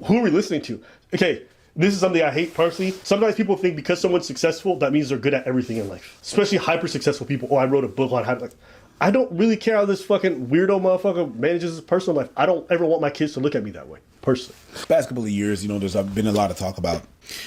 Speaker 18: who are we listening to? Okay, this is something I hate personally. Sometimes people think because someone's successful, that means they're good at everything in life. Especially hyper successful people. Oh, I wrote a book on how to. I don't really care how this fucking weirdo motherfucker manages his personal life. I don't ever want my kids to look at me that way, personally.
Speaker 17: Past couple of years, there's been a lot of talk about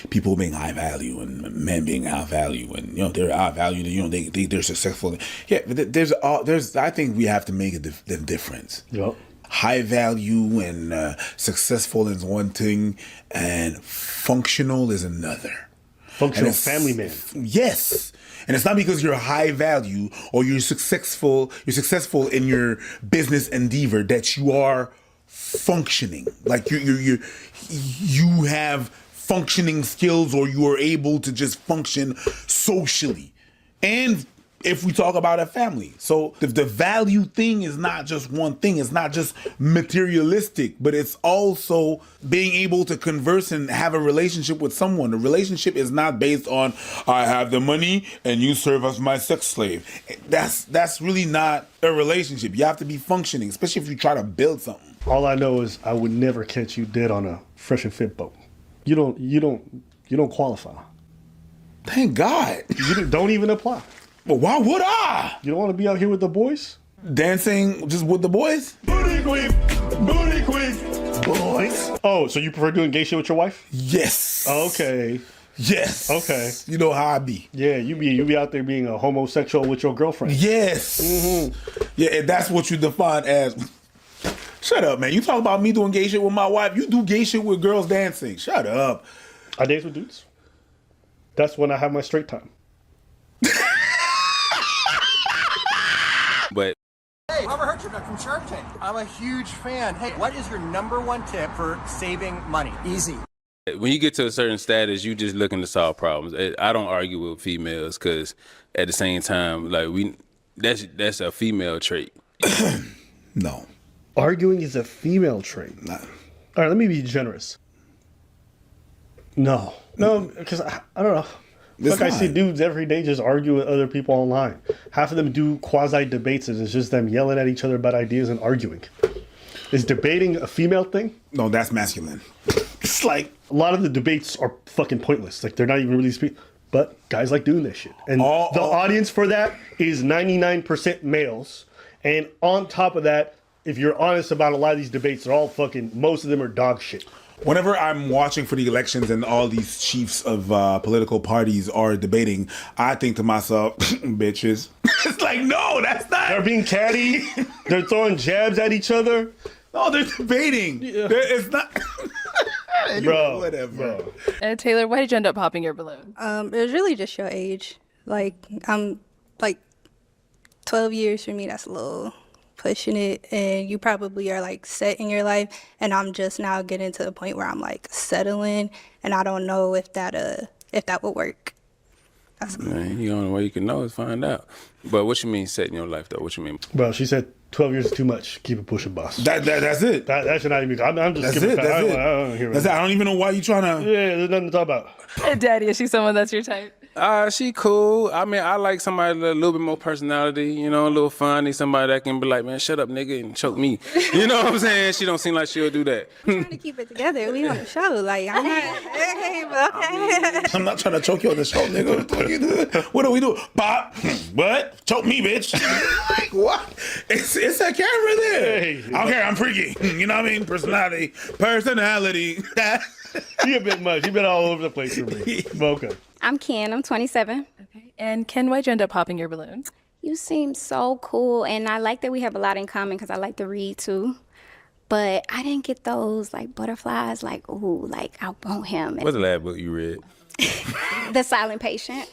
Speaker 17: people being high value and men being high value, and they're high value. They're successful. Yeah, but I think we have to make the difference.
Speaker 18: Yep.
Speaker 17: High value and successful is one thing, and functional is another.
Speaker 18: Functional family man.
Speaker 17: Yes. And it's not because you're high value or you're successful in your business endeavor that you are functioning. You have functioning skills, or you are able to just function socially. And if we talk about a family, so the value thing is not just one thing. It's not just materialistic, but it's also being able to converse and have a relationship with someone. The relationship is not based on I have the money and you serve as my sex slave. That's really not a relationship. You have to be functioning, especially if you try to build something.
Speaker 18: All I know is I would never catch you dead on a fresh and fit boat. You don't qualify.
Speaker 17: Thank God.
Speaker 18: You don't even apply.
Speaker 17: But why would I?
Speaker 18: You don't want to be out here with the boys?
Speaker 17: Dancing just with the boys?
Speaker 18: Booty queen, boys. Oh, so you prefer doing gay shit with your wife?
Speaker 17: Yes.
Speaker 18: Okay.
Speaker 17: Yes.
Speaker 18: Okay.
Speaker 17: You know how I be.
Speaker 18: Yeah, you be out there being a homosexual with your girlfriend.
Speaker 17: Yes. Mm-hmm. Yeah, and that's what you define as. Shut up, man. You talk about me doing gay shit with my wife. You do gay shit with girls dancing. Shut up.
Speaker 18: I dance with dudes. That's when I have my straight time.
Speaker 15: But
Speaker 2: hey, Robert Herjavec from Shark Tank. I'm a huge fan. Hey, what is your #1 tip for saving money? Easy.
Speaker 15: when you get to a certain status, you just looking to solve problems. I don't argue with females because at the same time, like that's a female trait.
Speaker 17: No.
Speaker 18: Arguing is a female trait.
Speaker 17: Nah.
Speaker 18: All right, let me be generous. No, because I don't know. Look, I see dudes every day just argue with other people online. Half of them do quasi debates, and it's just them yelling at each other about ideas and arguing. Is debating a female thing?
Speaker 17: No, that's masculine.
Speaker 18: It's like a lot of the debates are fucking pointless. Like they're not even really speaking. But guys like doing this shit, and the audience for that is 99% males. And on top of that, if you're honest about a lot of these debates, they're all fucking. Most of them are dog shit.
Speaker 17: Whenever I'm watching for the elections and all these chiefs of political parties are debating, I think to myself, bitches. It's like, no, that's not.
Speaker 18: They're being catty. They're throwing jabs at each other.
Speaker 17: No, they're debating. Yeah. It's not.
Speaker 18: Bro,
Speaker 17: whatever.
Speaker 16: Taylor, why did you end up popping your balloon?
Speaker 4: It was really just your age. Like, I'm like 12 years for me, that's a little pushing it, and you probably are like set in your life, and I'm just now getting to the point where I'm like settling, and I don't know if that would work.
Speaker 15: Man, the only way you can know is find out. But what you mean setting your life though? What you mean?
Speaker 18: Bro, she said 12 years is too much. Keep it pushing, boss.
Speaker 17: That's it.
Speaker 18: That should not even. I'm just.
Speaker 17: That's it. That's it. I don't even know why you trying to.
Speaker 18: Yeah, there's nothing to talk about.
Speaker 16: Hey, Daddy, is she someone that's your type?
Speaker 15: She cool. I mean, I like somebody with a little bit more personality, you know, a little funny, somebody that can be like, man, shut up, nigga, and choke me. You know what I'm saying? She don't seem like she'll do that.
Speaker 4: I'm trying to keep it together. We on the show. Like, I'm not, okay.
Speaker 17: I'm not trying to choke you on the show, nigga. What do we do? Pop. What? Choke me, bitch. Like, what? It's a camera there. Hey, I don't care. I'm freaky. You know what I mean? Personality.
Speaker 18: You a bit much. You been all over the place for me. Okay.
Speaker 7: I'm Ken. I'm 27.
Speaker 16: Okay. And Ken, why'd you end up popping your balloon?
Speaker 7: You seem so cool, and I like that we have a lot in common because I like to read too. But I didn't get those like butterflies. Like, ooh, like I want him.
Speaker 15: What's the last book you read?
Speaker 7: The Silent Patient.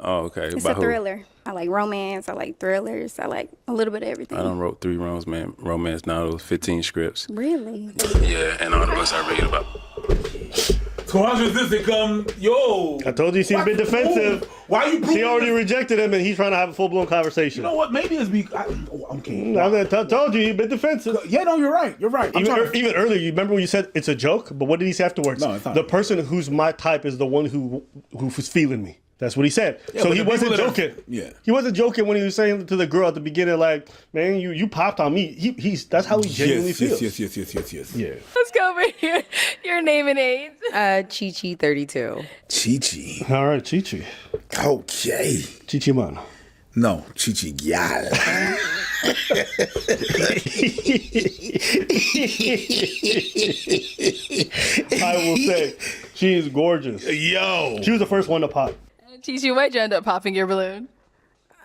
Speaker 15: Oh, okay.
Speaker 7: It's a thriller. I like romance. I like thrillers. I like a little bit of everything.
Speaker 15: I done wrote 3 romance novels, 15 scripts.
Speaker 7: Really?
Speaker 15: Yeah, and all the books I read about.
Speaker 17: So how's your sister come? Yo.
Speaker 18: I told you she's been defensive.
Speaker 17: Why you?
Speaker 18: She already rejected him, and he's trying to have a full blown conversation.
Speaker 17: You know what? Maybe it's because I'm kidding.
Speaker 18: I told you he's been defensive.
Speaker 17: Yeah, no, you're right. You're right.
Speaker 18: Even earlier, you remember when you said it's a joke, but what did he say afterwards?
Speaker 17: No, it's not.
Speaker 18: The person who's my type is the one who was feeling me. That's what he said.
Speaker 17: Yeah,
Speaker 18: so he wasn't joking.
Speaker 17: Yeah.
Speaker 18: He wasn't joking when he was saying to the girl at the beginning, like, man, you popped on me. That's how he genuinely feels.
Speaker 17: Yes.
Speaker 18: Yeah.
Speaker 16: Let's go over here. Your name and age.
Speaker 8: Chi-Chi 32.
Speaker 17: Chi-Chi.
Speaker 18: All right, Chi-Chi.
Speaker 17: Okay.
Speaker 18: Chi-Chi man.
Speaker 17: No, Chi-Chi gal.
Speaker 18: I will say, she is gorgeous.
Speaker 17: Yo.
Speaker 18: She was the first one to pop.
Speaker 16: Chi-Chi, why'd you end up popping your balloon?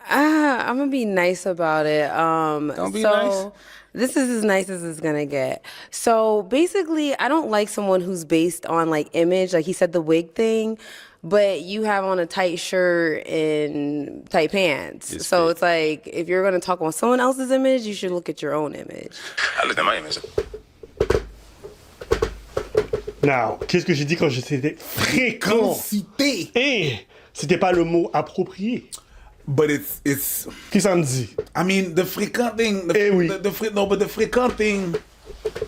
Speaker 8: I'm gonna be nice about it.
Speaker 15: Don't be nice.
Speaker 8: This is as nice as it's gonna get. So basically, I don't like someone who's based on like image. Like he said, the wig thing. But you have on a tight shirt and tight pants. It's like, if you're going to talk about someone else's image, you should look at your own image.
Speaker 15: I looked at my image.
Speaker 18: Non, qu'est-ce que j'ai dit quand j'étais fréquent?
Speaker 17: Fréquencité.
Speaker 18: C'était pas le mot approprié.
Speaker 17: But it's.
Speaker 18: Qu'est-ce que ça me dit?
Speaker 17: I mean, the fréquent thing. But the fréquent thing.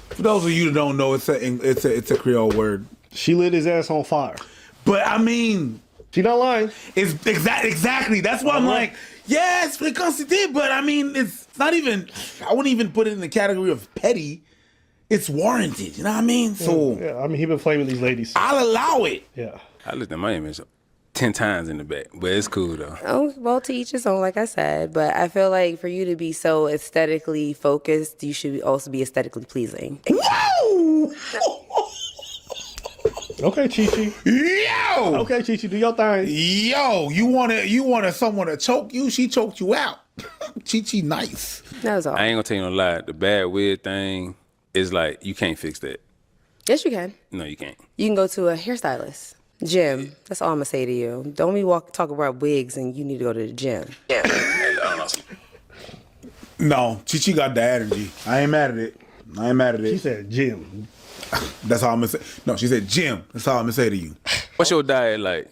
Speaker 17: For those of you that don't know, it's a Creole word.
Speaker 18: She lit his ass on fire.
Speaker 17: But I mean,
Speaker 18: she not lying.
Speaker 17: It's exactly. That's why I'm like, yes, fréquencité. But I mean, it's not even. I wouldn't even put it in the category of petty. It's warranted. You know what I mean? So
Speaker 18: yeah, I mean, he been flaming these ladies.
Speaker 17: I'll allow it.
Speaker 18: Yeah.
Speaker 15: I looked at my image 10 times in the back, but it's cool though.
Speaker 8: Oh, well, to each his own, like I said. But I feel like for you to be so aesthetically focused, you should also be aesthetically pleasing.
Speaker 17: Whoa!
Speaker 18: Okay, Chi-Chi.
Speaker 17: Yo!
Speaker 18: Okay, Chi-Chi, do your thing.
Speaker 17: Yo, you wanted someone to choke you? She choked you out. Chi-Chi nice.
Speaker 8: That was all.
Speaker 15: I ain't gonna tell you no lie. The bad weird thing is like, you can't fix that.
Speaker 8: Yes, you can.
Speaker 15: No, you can't.
Speaker 8: You can go to a hairstylist. Gym. That's all I'm gonna say to you. Don't be talk about wigs and you need to go to the gym. Yeah.
Speaker 17: No, Chi-Chi got the energy. I ain't mad at it.
Speaker 18: She said gym.
Speaker 17: That's all I'm gonna say. No, she said gym. That's all I'm gonna say to you.
Speaker 15: What's your diet like?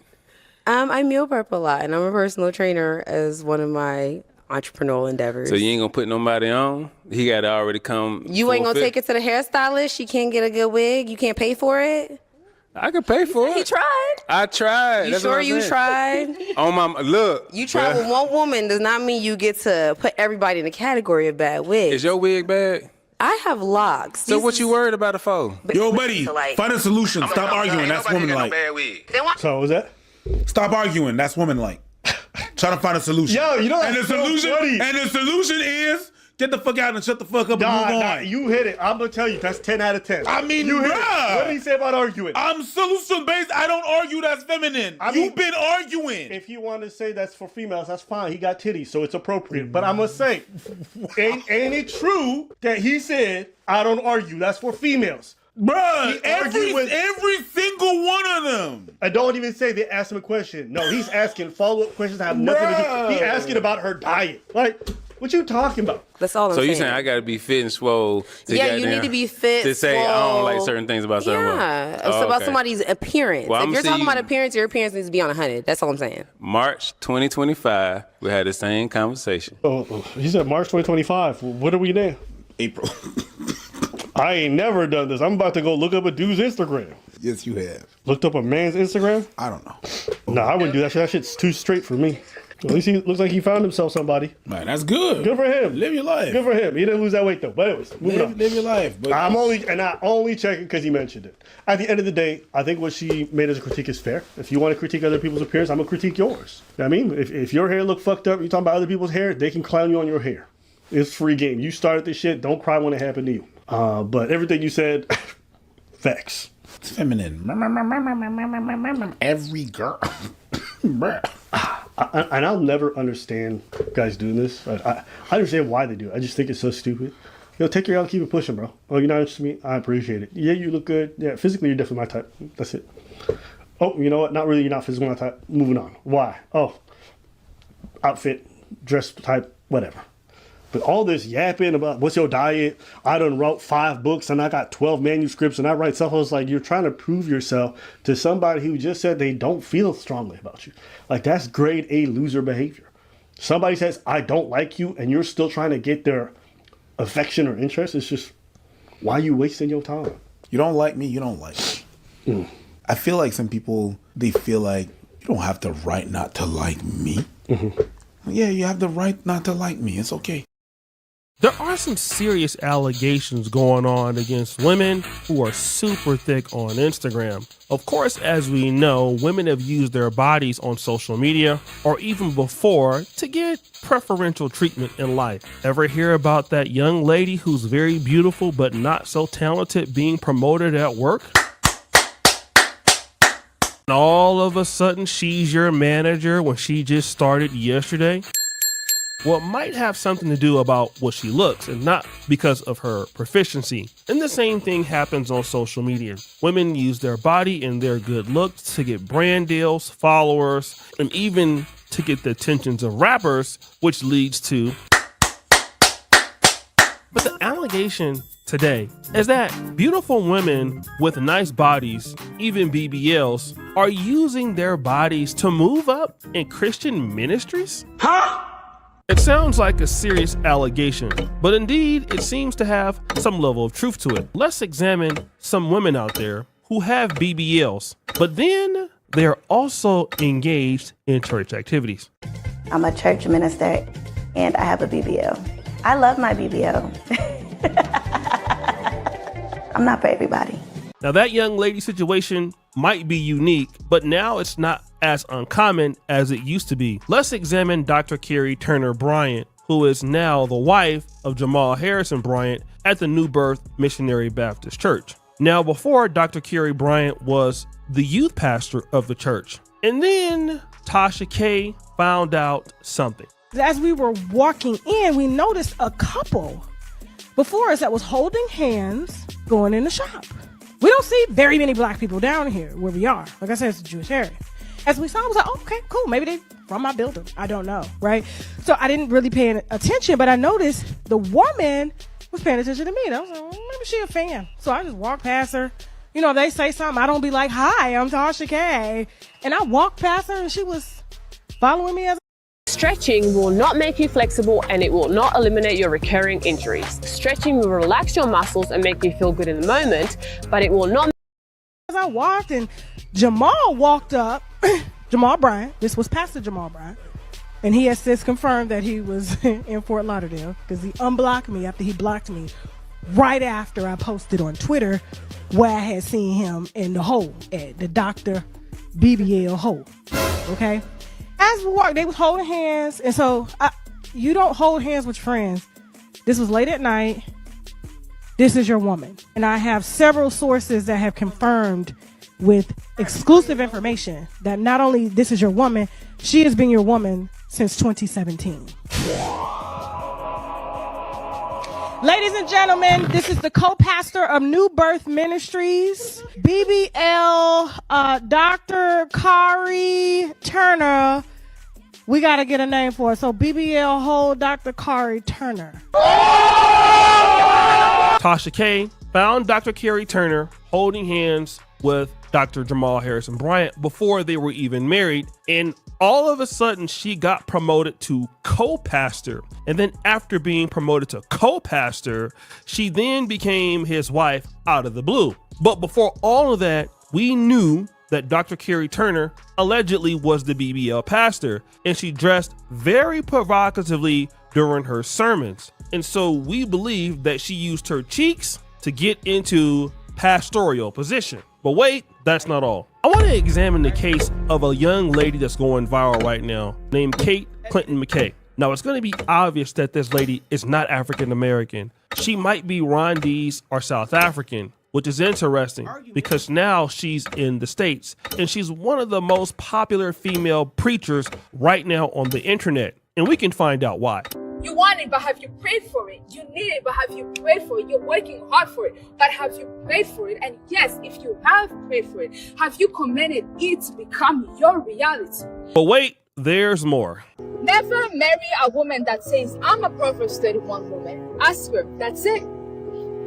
Speaker 8: I meal prep a lot, and I'm a personal trainer as one of my entrepreneurial endeavors.
Speaker 15: So you ain't gonna put nobody on? He got to already come.
Speaker 8: You ain't gonna take it to the hairstylist? She can't get a good wig? You can't pay for it?
Speaker 15: I could pay for it.
Speaker 8: He tried.
Speaker 15: I tried.
Speaker 8: You
Speaker 15: That's
Speaker 8: sure
Speaker 15: what I'm
Speaker 8: you
Speaker 15: saying.
Speaker 8: tried?
Speaker 15: On my look.
Speaker 8: You tried with one woman does not mean you get to put everybody in the category of bad wigs.
Speaker 15: Is your wig bad?
Speaker 8: I have locks.
Speaker 15: So what you worried about it for?
Speaker 17: Yo, buddy, find a solution. Stop arguing. That's woman-like.
Speaker 18: So what was that?
Speaker 17: Stop arguing. That's woman-like. Try to find a solution.
Speaker 18: Yo, you know
Speaker 17: and the
Speaker 18: that's so
Speaker 17: solution.
Speaker 18: funny.
Speaker 17: And the solution is get the fuck out and shut the fuck up and move on.
Speaker 18: You hit it. I'm gonna tell you, that's 10 out of 10.
Speaker 17: I mean,
Speaker 18: you hit it.
Speaker 17: bruh.
Speaker 18: What did he say about arguing?
Speaker 17: I'm solution based. I don't argue. That's feminine. You've been arguing.
Speaker 18: If you want to say that's for females, that's fine. He got titties, so it's appropriate. But I must say, ain't it true that he said, I don't argue, that's for females?
Speaker 17: Bruh, every single one of them.
Speaker 18: I don't even say they asked him a question. No, he's asking follow-up questions that have nothing to do. He asking about her diet. Like, what you talking about?
Speaker 8: That's all I'm
Speaker 15: So
Speaker 8: saying.
Speaker 15: you saying I gotta be fit and swole? To
Speaker 8: Yeah, you need to be fit,
Speaker 15: to say I don't like
Speaker 8: swole.
Speaker 15: certain things about someone.
Speaker 8: Yeah, it's
Speaker 15: Oh,
Speaker 8: about
Speaker 15: okay.
Speaker 8: somebody's appearance.
Speaker 15: Well,
Speaker 8: if
Speaker 15: I'ma
Speaker 8: you're
Speaker 15: see
Speaker 8: talking
Speaker 15: you-
Speaker 8: about appearance, your appearance needs to be on 100. That's all I'm saying.
Speaker 15: March 2025, we had the same conversation.
Speaker 18: Oh, he said March 2025. What are we there?
Speaker 17: April.
Speaker 18: I ain't never done this. I'm about to go look up a dude's Instagram.
Speaker 17: Yes, you have.
Speaker 18: Looked up a man's Instagram?
Speaker 17: I don't know.
Speaker 18: No, I wouldn't do that shit. That shit's too straight for me. At least he looks like he found himself somebody.
Speaker 17: Man, that's good.
Speaker 18: Good for him.
Speaker 17: Live your life.
Speaker 18: Good for him. He didn't lose that weight though. But anyways, moving on.
Speaker 17: Live your life. But
Speaker 18: I only checking because he mentioned it. At the end of the day, I think what she made as a critique is fair. If you want to critique other people's appearance, I'm gonna critique yours. You know what I mean, if your hair look fucked up, you're talking about other people's hair, they can clown you on your hair. It's free game. You started this shit. Don't cry when it happened to you. But everything you said, facts.
Speaker 17: It's feminine. Every girl. Bruh.
Speaker 18: And I'll never understand guys doing this. I understand why they do it. I just think it's so stupid. Take your L, keep it pushing, bro. Oh, you're not interested in me? I appreciate it. Yeah, you look good. Yeah, physically, you're definitely my type. That's it. Oh, you know what? Not really, you're not physically my type. Moving on. Why? Oh, outfit, dress type, whatever. But all this yapping about what's your diet, I done wrote 5 books and I got 12 manuscripts and I write stuff. I was like, you're trying to prove yourself to somebody who just said they don't feel strongly about you. Like, that's grade A loser behavior. Somebody says, I don't like you, and you're still trying to get their affection or interest. It's just, why are you wasting your time?
Speaker 17: You don't like me, you don't like me. I feel like some people, they feel like you don't have the right not to like me. Yeah, you have the right not to like me. It's okay.
Speaker 3: There are some serious allegations going on against women who are super thick on Instagram. Of course, as we know, women have used their bodies on social media or even before to get preferential treatment in life. Ever hear about that young lady who's very beautiful but not so talented being promoted at work? And all of a sudden, she's your manager when she just started yesterday? Well, it might have something to do about what she looks and not because of her proficiency. And the same thing happens on social media. Women use their body and their good looks to get brand deals, followers, and even to get the attentions of rappers, which leads to... But the allegation today is that beautiful women with nice bodies, even BBLs, are using their bodies to move up in Christian ministries? Huh? It sounds like a serious allegation, but indeed it seems to have some level of truth to it. Let's examine some women out there who have BBLs, but then they're also engaged in church activities.
Speaker 9: I'm a church minister and I have a BBL. I love my BBL. I'm not for everybody.
Speaker 3: Now that young lady situation might be unique, but now it's not as uncommon as it used to be. Let's examine Dr. Carrie Turner Bryant, who is now the wife of Jamal Harrison Bryant at the New Birth Missionary Baptist Church. Now, before, Dr. Carrie Bryant was the youth pastor of the church. And then Tasha K found out something.
Speaker 10: As we were walking in, we noticed a couple before us that was holding hands going in the shop. We don't see very many black people down here where we are. Like I said, it's a Jewish area. As we saw, I was like, oh, okay, cool. Maybe they from my building. I don't know, right? So I didn't really pay attention, but I noticed the woman was paying attention to me. And I was like, maybe she a fan. So I just walked past her. You know, if they say something, I don't be like, hi, I'm Tasha K. And I walked past her and she was following me as
Speaker 11: Stretching will not make you flexible and it will not eliminate your recurring injuries. Stretching will relax your muscles and make you feel good in the moment, but it will not.
Speaker 10: As I walked and Jamal walked up, Jamal Bryant, this was Pastor Jamal Bryant, and he has since confirmed that he was in Fort Lauderdale because he unblocked me after he blocked me right after I posted on Twitter where I had seen him in the hole at the Dr. BBL hole, okay? As we walked, they was holding hands, and so you don't hold hands with friends. This was late at night. This is your woman. And I have several sources that have confirmed with exclusive information that not only this is your woman, she has been your woman since 2017. Ladies and gentlemen, this is the co-pastor of New Birth Ministries, BBL, Dr. Kari Turner. We got to get a name for it. So BBL hold Dr. Kari Turner.
Speaker 3: Tasha K found Dr. Carrie Turner holding hands with Dr. Jamal Harrison Bryant before they were even married. And all of a sudden, she got promoted to co-pastor. And then after being promoted to co-pastor, she then became his wife out of the blue. But before all of that, we knew that Dr. Carrie Turner allegedly was the BBL pastor, and she dressed very provocatively during her sermons. And so we believe that she used her cheeks to get into pastoral position. But wait, that's not all. I want to examine the case of a young lady that's going viral right now named Kate Clinton McKay. Now, it's going to be obvious that this lady is not African American. She might be Rwandese or South African, which is interesting because now she's in the States and she's one of the most popular female preachers right now on the internet. And we can find out why.
Speaker 13: You want it, but have you prayed for it? You need it, but have you prayed for it? You're working hard for it, but have you prayed for it? And yes, if you have prayed for it, have you commanded it to become your reality?
Speaker 3: But wait, there's more.
Speaker 13: Never marry a woman that says, I'm a Proverbs 31 woman. Ask her, that's it.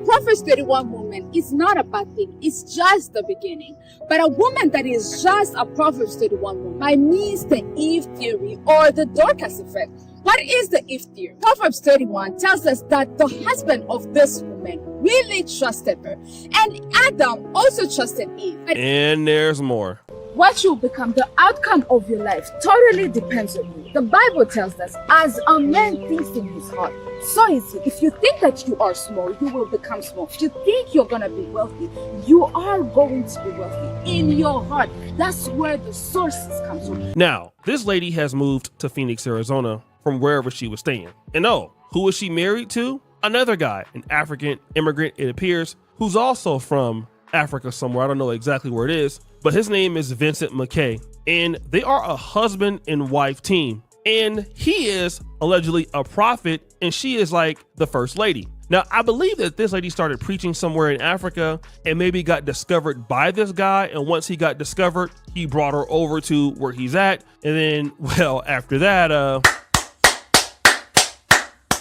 Speaker 13: Proverbs 31 woman is not a bad thing. It's just the beginning. But a woman that is just a Proverbs 31 woman by means the Eve theory or the Dorcas effect. What is the Eve theory? Proverbs 31 tells us that the husband of this woman really trusted her. And Adam also trusted Eve.
Speaker 3: And there's more.
Speaker 13: What you become, the outcome of your life, totally depends on you. The Bible tells us, as a man thinks in his heart, so is he. If you think that you are small, you will become small. If you think you're going to be wealthy, you are going to be wealthy. In your heart, that's where the sources come from.
Speaker 3: Now, this lady has moved to Phoenix, Arizona from wherever she was staying. And oh, who is she married to? Another guy, an African immigrant, it appears, who's also from Africa somewhere. I don't know exactly where it is, but his name is Vincent McKay. And they are a husband and wife team. And he is allegedly a prophet, and she is like the first lady. Now, I believe that this lady started preaching somewhere in Africa and maybe got discovered by this guy. And once he got discovered, he brought her over to where he's at. And then, well, after that,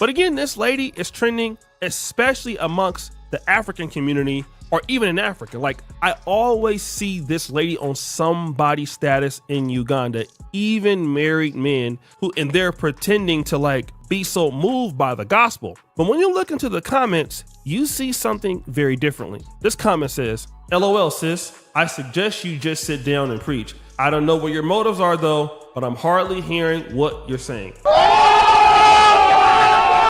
Speaker 3: but again, this lady is trending, especially amongst the African community, or even in Africa. Like, I always see this lady on somebody's status in Uganda, even married men and they're pretending to like be so moved by the gospel. But when you look into the comments, you see something very differently. This comment says, LOL sis, I suggest you just sit down and preach. I don't know what your motives are though, but I'm hardly hearing what you're saying.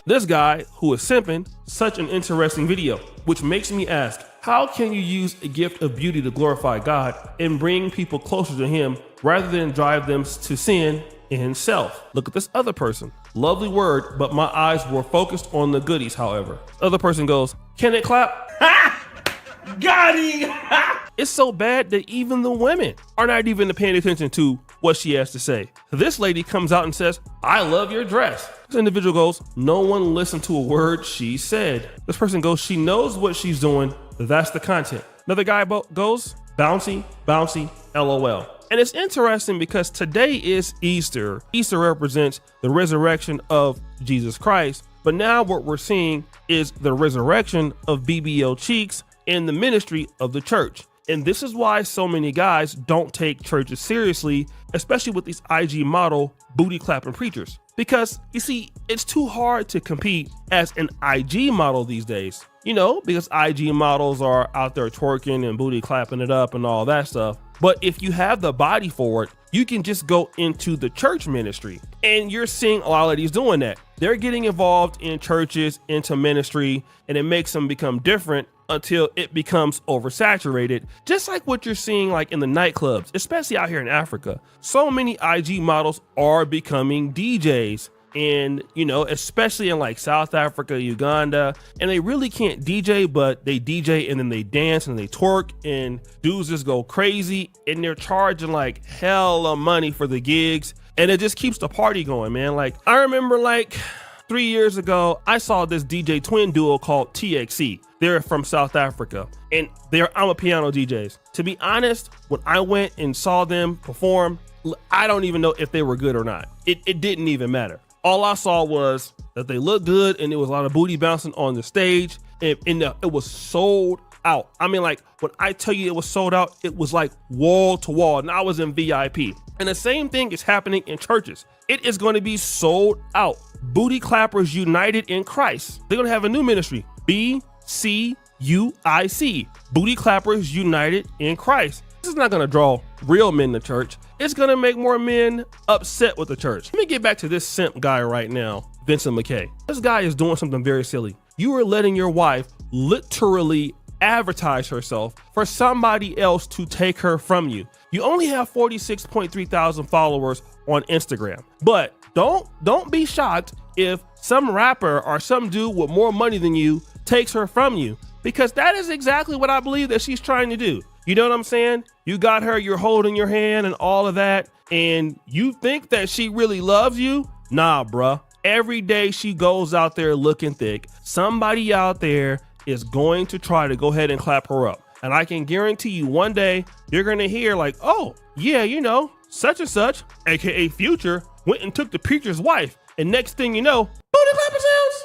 Speaker 3: This guy who is simping, such an interesting video, which makes me ask, how can you use a gift of beauty to glorify God and bring people closer to him rather than drive them to sin in self? Look at this other person. Lovely word, but my eyes were focused on the goodies, however. Other person goes, can it clap? Ha! Got him! It's so bad that even the women are not even paying attention to what she has to say. This lady comes out and says, I love your dress. This individual goes, no one listened to a word she said. This person goes, she knows what she's doing. That's the content. Another guy goes, bouncy, bouncy, LOL. And it's interesting because today is Easter. Easter represents the resurrection of Jesus Christ. But now what we're seeing is the resurrection of BBL Cheeks in the ministry of the church. And this is why so many guys don't take churches seriously, especially with these IG model booty clapping preachers. Because you see, it's too hard to compete as an IG model these days, because IG models are out there twerking and booty clapping it up and all that stuff. But if you have the body for it, you can just go into the church ministry. And you're seeing a lot of ladies doing that. They're getting involved in churches, into ministry, and it makes them become different until it becomes oversaturated. Just like what you're seeing like in the nightclubs, especially out here in Africa. So many IG models are becoming DJs. And, especially in like South Africa, Uganda, and they really can't DJ, but they DJ and then they dance and they twerk and dudes just go crazy and they're charging like hella money for the gigs. And it just keeps the party going, man. Like I remember like 3 years ago, I saw this DJ twin duo called TXC. They're from South Africa and they're Amapiano DJs. To be honest, when I went and saw them perform, I don't even know if they were good or not. It didn't even matter. All I saw was that they looked good and there was a lot of booty bouncing on the stage and it was sold out. I mean, like when I tell you it was sold out, it was like wall to wall and I was in VIP. And the same thing is happening in churches. It is going to be sold out. Booty Clappers United in Christ. They're going to have a new ministry, BCUIC, Booty Clappers United in Christ. This is not going to draw real men to church. It's going to make more men upset with the church. Let me get back to this simp guy right now, Vincent McKay. This guy is doing something very silly. You are letting your wife literally advertise herself for somebody else to take her from you. You only have 46.3 thousand followers on Instagram, but don't be shocked if some rapper or some dude with more money than you takes her from you, because that is exactly what I believe that she's trying to do. You know what I'm saying? You got her, you're holding your hand and all of that, and you think that she really loves you? Nah, bruh. Every day she goes out there looking thick, somebody out there is going to try to go ahead and clap her up. And I can guarantee you one day you're going to hear like, oh, yeah, such and such, aka Future, went and took the preacher's wife. And next thing you know, booty clapper sounds.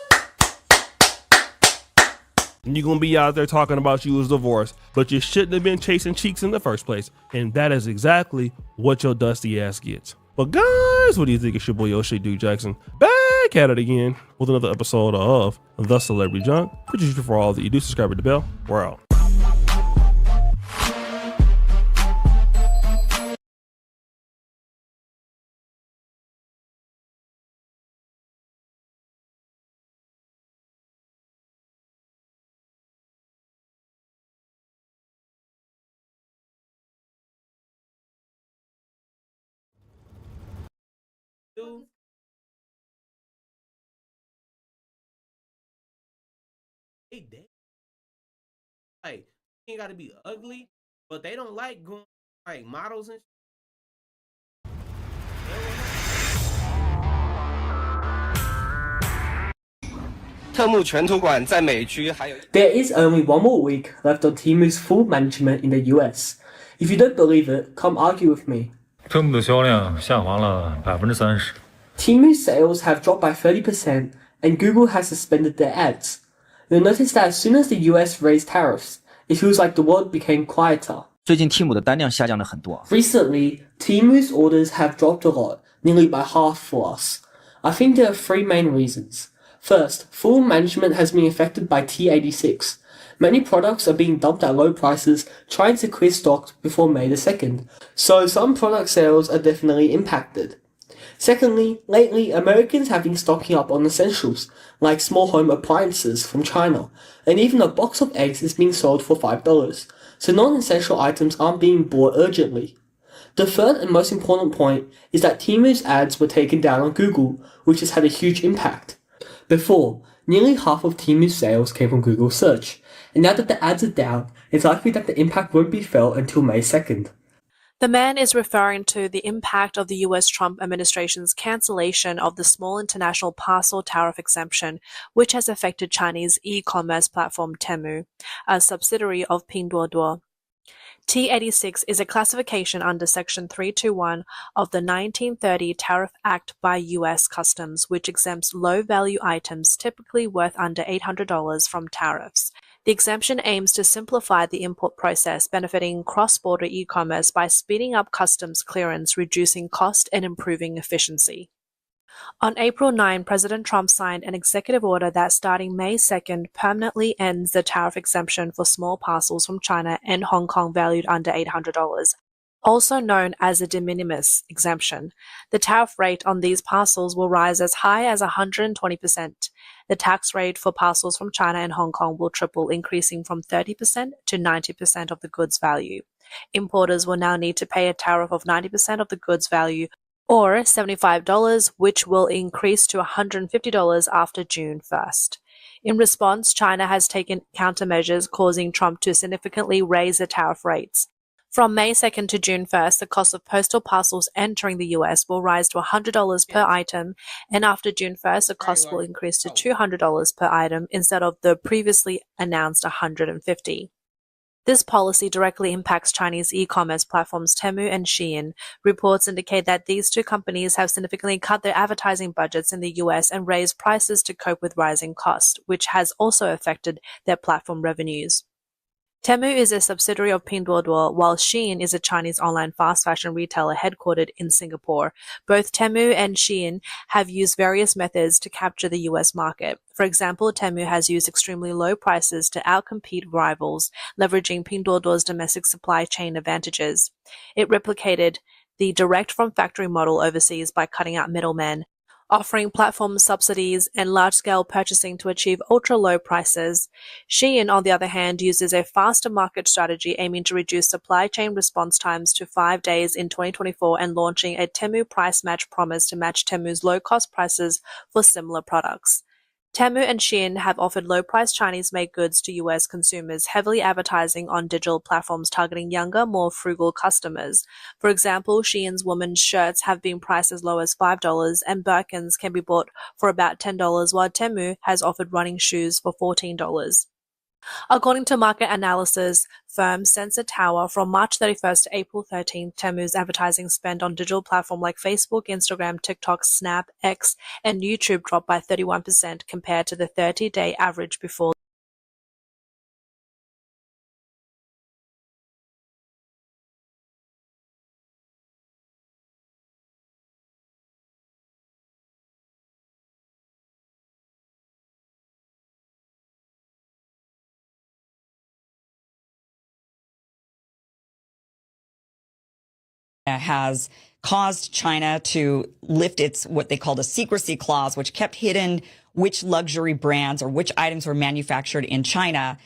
Speaker 3: And you're going to be out there talking about you was divorced, but you shouldn't have been chasing cheeks in the first place. And that is exactly what your dusty ass gets. But guys, what do you think? It's your boy O'Shea Duke Jackson back at it again with another episode of The Celebrity Junk. Appreciate you for all that you do. Subscribe to the bell. We're out. Like, you ain't gotta be ugly, but they don't like going like models and
Speaker 1: There is only one more week left on Temu's full management in the US. If you don't believe it, come argue with me.
Speaker 5: Temu 销量下滑了30%。
Speaker 1: Temu's sales have dropped by 30%, and Google has suspended their ads. you'll notice that as soon as the US raised tariffs, it feels like the world became quieter.
Speaker 6: 最近 Temu 的单量下降了很多。
Speaker 1: Recently, Temu's orders have dropped a lot, nearly by half for us. I think there are three main reasons. First, full management has been affected by T86. Many products are being dumped at low prices, trying to clear stock before May the 2nd, so some product sales are definitely impacted. Secondly, lately, Americans have been stocking up on essentials, like small home appliances from China, and even a box of eggs is being sold for $5, so non-essential items aren't being bought urgently. The third and most important point is that Temu's ads were taken down on Google, which has had a huge impact. Before, nearly half of Temu's sales came from Google search, and now that the ads are down, it's likely that the impact won't be felt until May 2nd.
Speaker 12: The man is referring to the impact of the US Trump administration's cancellation of the small international parcel tariff exemption, which has affected Chinese e-commerce platform Temu, a subsidiary of Pinduoduo. T86 is a classification under Section 321 of the 1930 Tariff Act by U.S. Customs, which exempts low-value items typically worth under $800 from tariffs. The exemption aims to simplify the import process, benefiting cross-border e-commerce by speeding up customs clearance, reducing cost, and improving efficiency. On April 9, President Trump signed an executive order that starting May 2nd permanently ends the tariff exemption for small parcels from China and Hong Kong valued under $800, also known as a de minimis exemption. The tariff rate on these parcels will rise as high as 120%. The tax rate for parcels from China and Hong Kong will triple, increasing from 30% to 90% of the goods value. Importers will now need to pay a tariff of 90% of the goods value, or $75, which will increase to $150 after June 1st. In response, China has taken countermeasures, causing Trump to significantly raise the tariff rates. From May 2nd to June 1st, the cost of postal parcels entering the US will rise to $100 per item, and after June 1st, the cost will increase to $200 per item instead of the previously announced $150. This policy directly impacts Chinese e-commerce platforms Temu and Shein. Reports indicate that these two companies have significantly cut their advertising budgets in the US and raised prices to cope with rising costs, which has also affected their platform revenues. Temu is a subsidiary of Pinduoduo, while Shein is a Chinese online fast fashion retailer headquartered in Singapore. Both Temu and Shein have used various methods to capture the US market. For example, Temu has used extremely low prices to outcompete rivals, leveraging Pinduoduo's domestic supply chain advantages. It replicated the direct-from-factory model overseas by cutting out middlemen, offering platform subsidies and large-scale purchasing to achieve ultra-low prices. Shein, on the other hand, uses a faster market strategy aiming to reduce supply chain response times to 5 days in 2024 and launching a Temu price match promise to match Temu's low-cost prices for similar products. Temu and Shein have offered low-priced Chinese-made goods to U.S. consumers, heavily advertising on digital platforms targeting younger, more frugal customers. For example, Shein's women's shirts have been priced as low as $5, and Birkins can be bought for about $10, while Temu has offered running shoes for $14. According to market analysis firm Sensor Tower, from March 31st to April 13th, Temu's advertising spend on digital platforms like Facebook, Instagram, TikTok, Snap, X, and YouTube dropped by 31% compared to the 30-day average before.
Speaker 14: Has caused China to lift its what they called a secrecy clause, which kept hidden which luxury brands or which items were manufactured in China,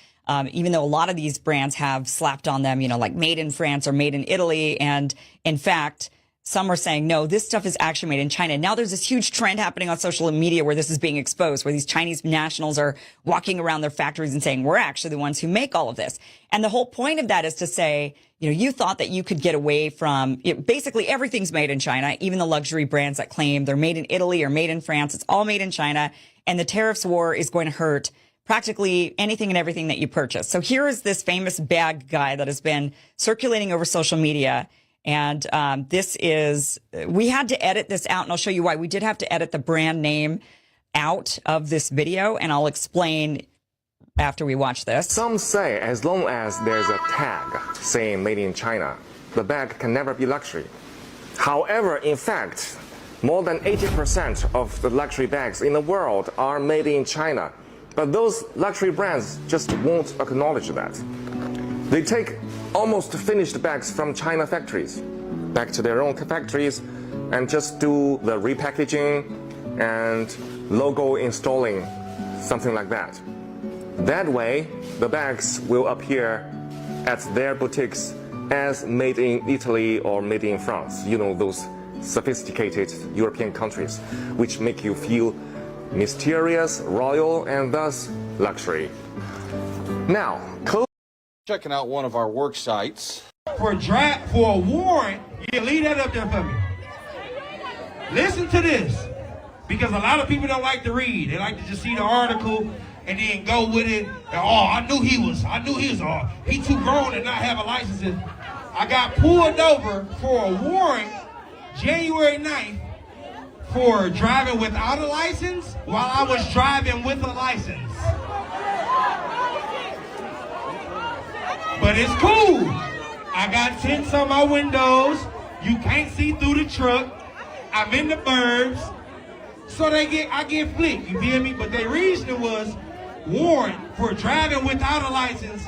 Speaker 14: even though a lot of these brands have slapped on them, like made in France or made in Italy. And in fact, some are saying, no, this stuff is actually made in China. Now there's this huge trend happening on social media where this is being exposed, where these Chinese nationals are walking around their factories and saying, we're actually the ones who make all of this. And the whole point of that is to say, you thought that you could get away from basically everything's made in China, even the luxury brands that claim they're made in Italy or made in France. It's all made in China. And the tariffs war is going to hurt practically anything and everything that you purchase. So here is this famous bag guy that has been circulating over social media. And we had to edit this out, and I'll show you why. We did have to edit the brand name out of this video, and I'll explain after we watch this.
Speaker 19: Some say as long as there's a tag saying made in China, the bag can never be luxury. However, in fact, more than 80% of the luxury bags in the world are made in China. But those luxury brands just won't acknowledge that. They take almost finished bags from China factories back to their own factories and just do the repackaging and logo installing, something like that. That way, the bags will appear at their boutiques as made in Italy or made in France. You know, those sophisticated European countries, which make you feel mysterious, royal, and thus luxury. Now,
Speaker 20: checking out one of our work sites.
Speaker 21: For a warrant, yeah, leave that up there for me. Listen to this, because a lot of people don't like to read. They like to just see the article and then go with it. And, I knew he was he too grown to not have a license. I got pulled over for a warrant January 9th for driving without a license while I was driving with a license. But it's cool. I got tints on my windows. You can't see through the truck. I'm in the burbs. So I get flicked, you feel me? But their reasoning was warrant for driving without a license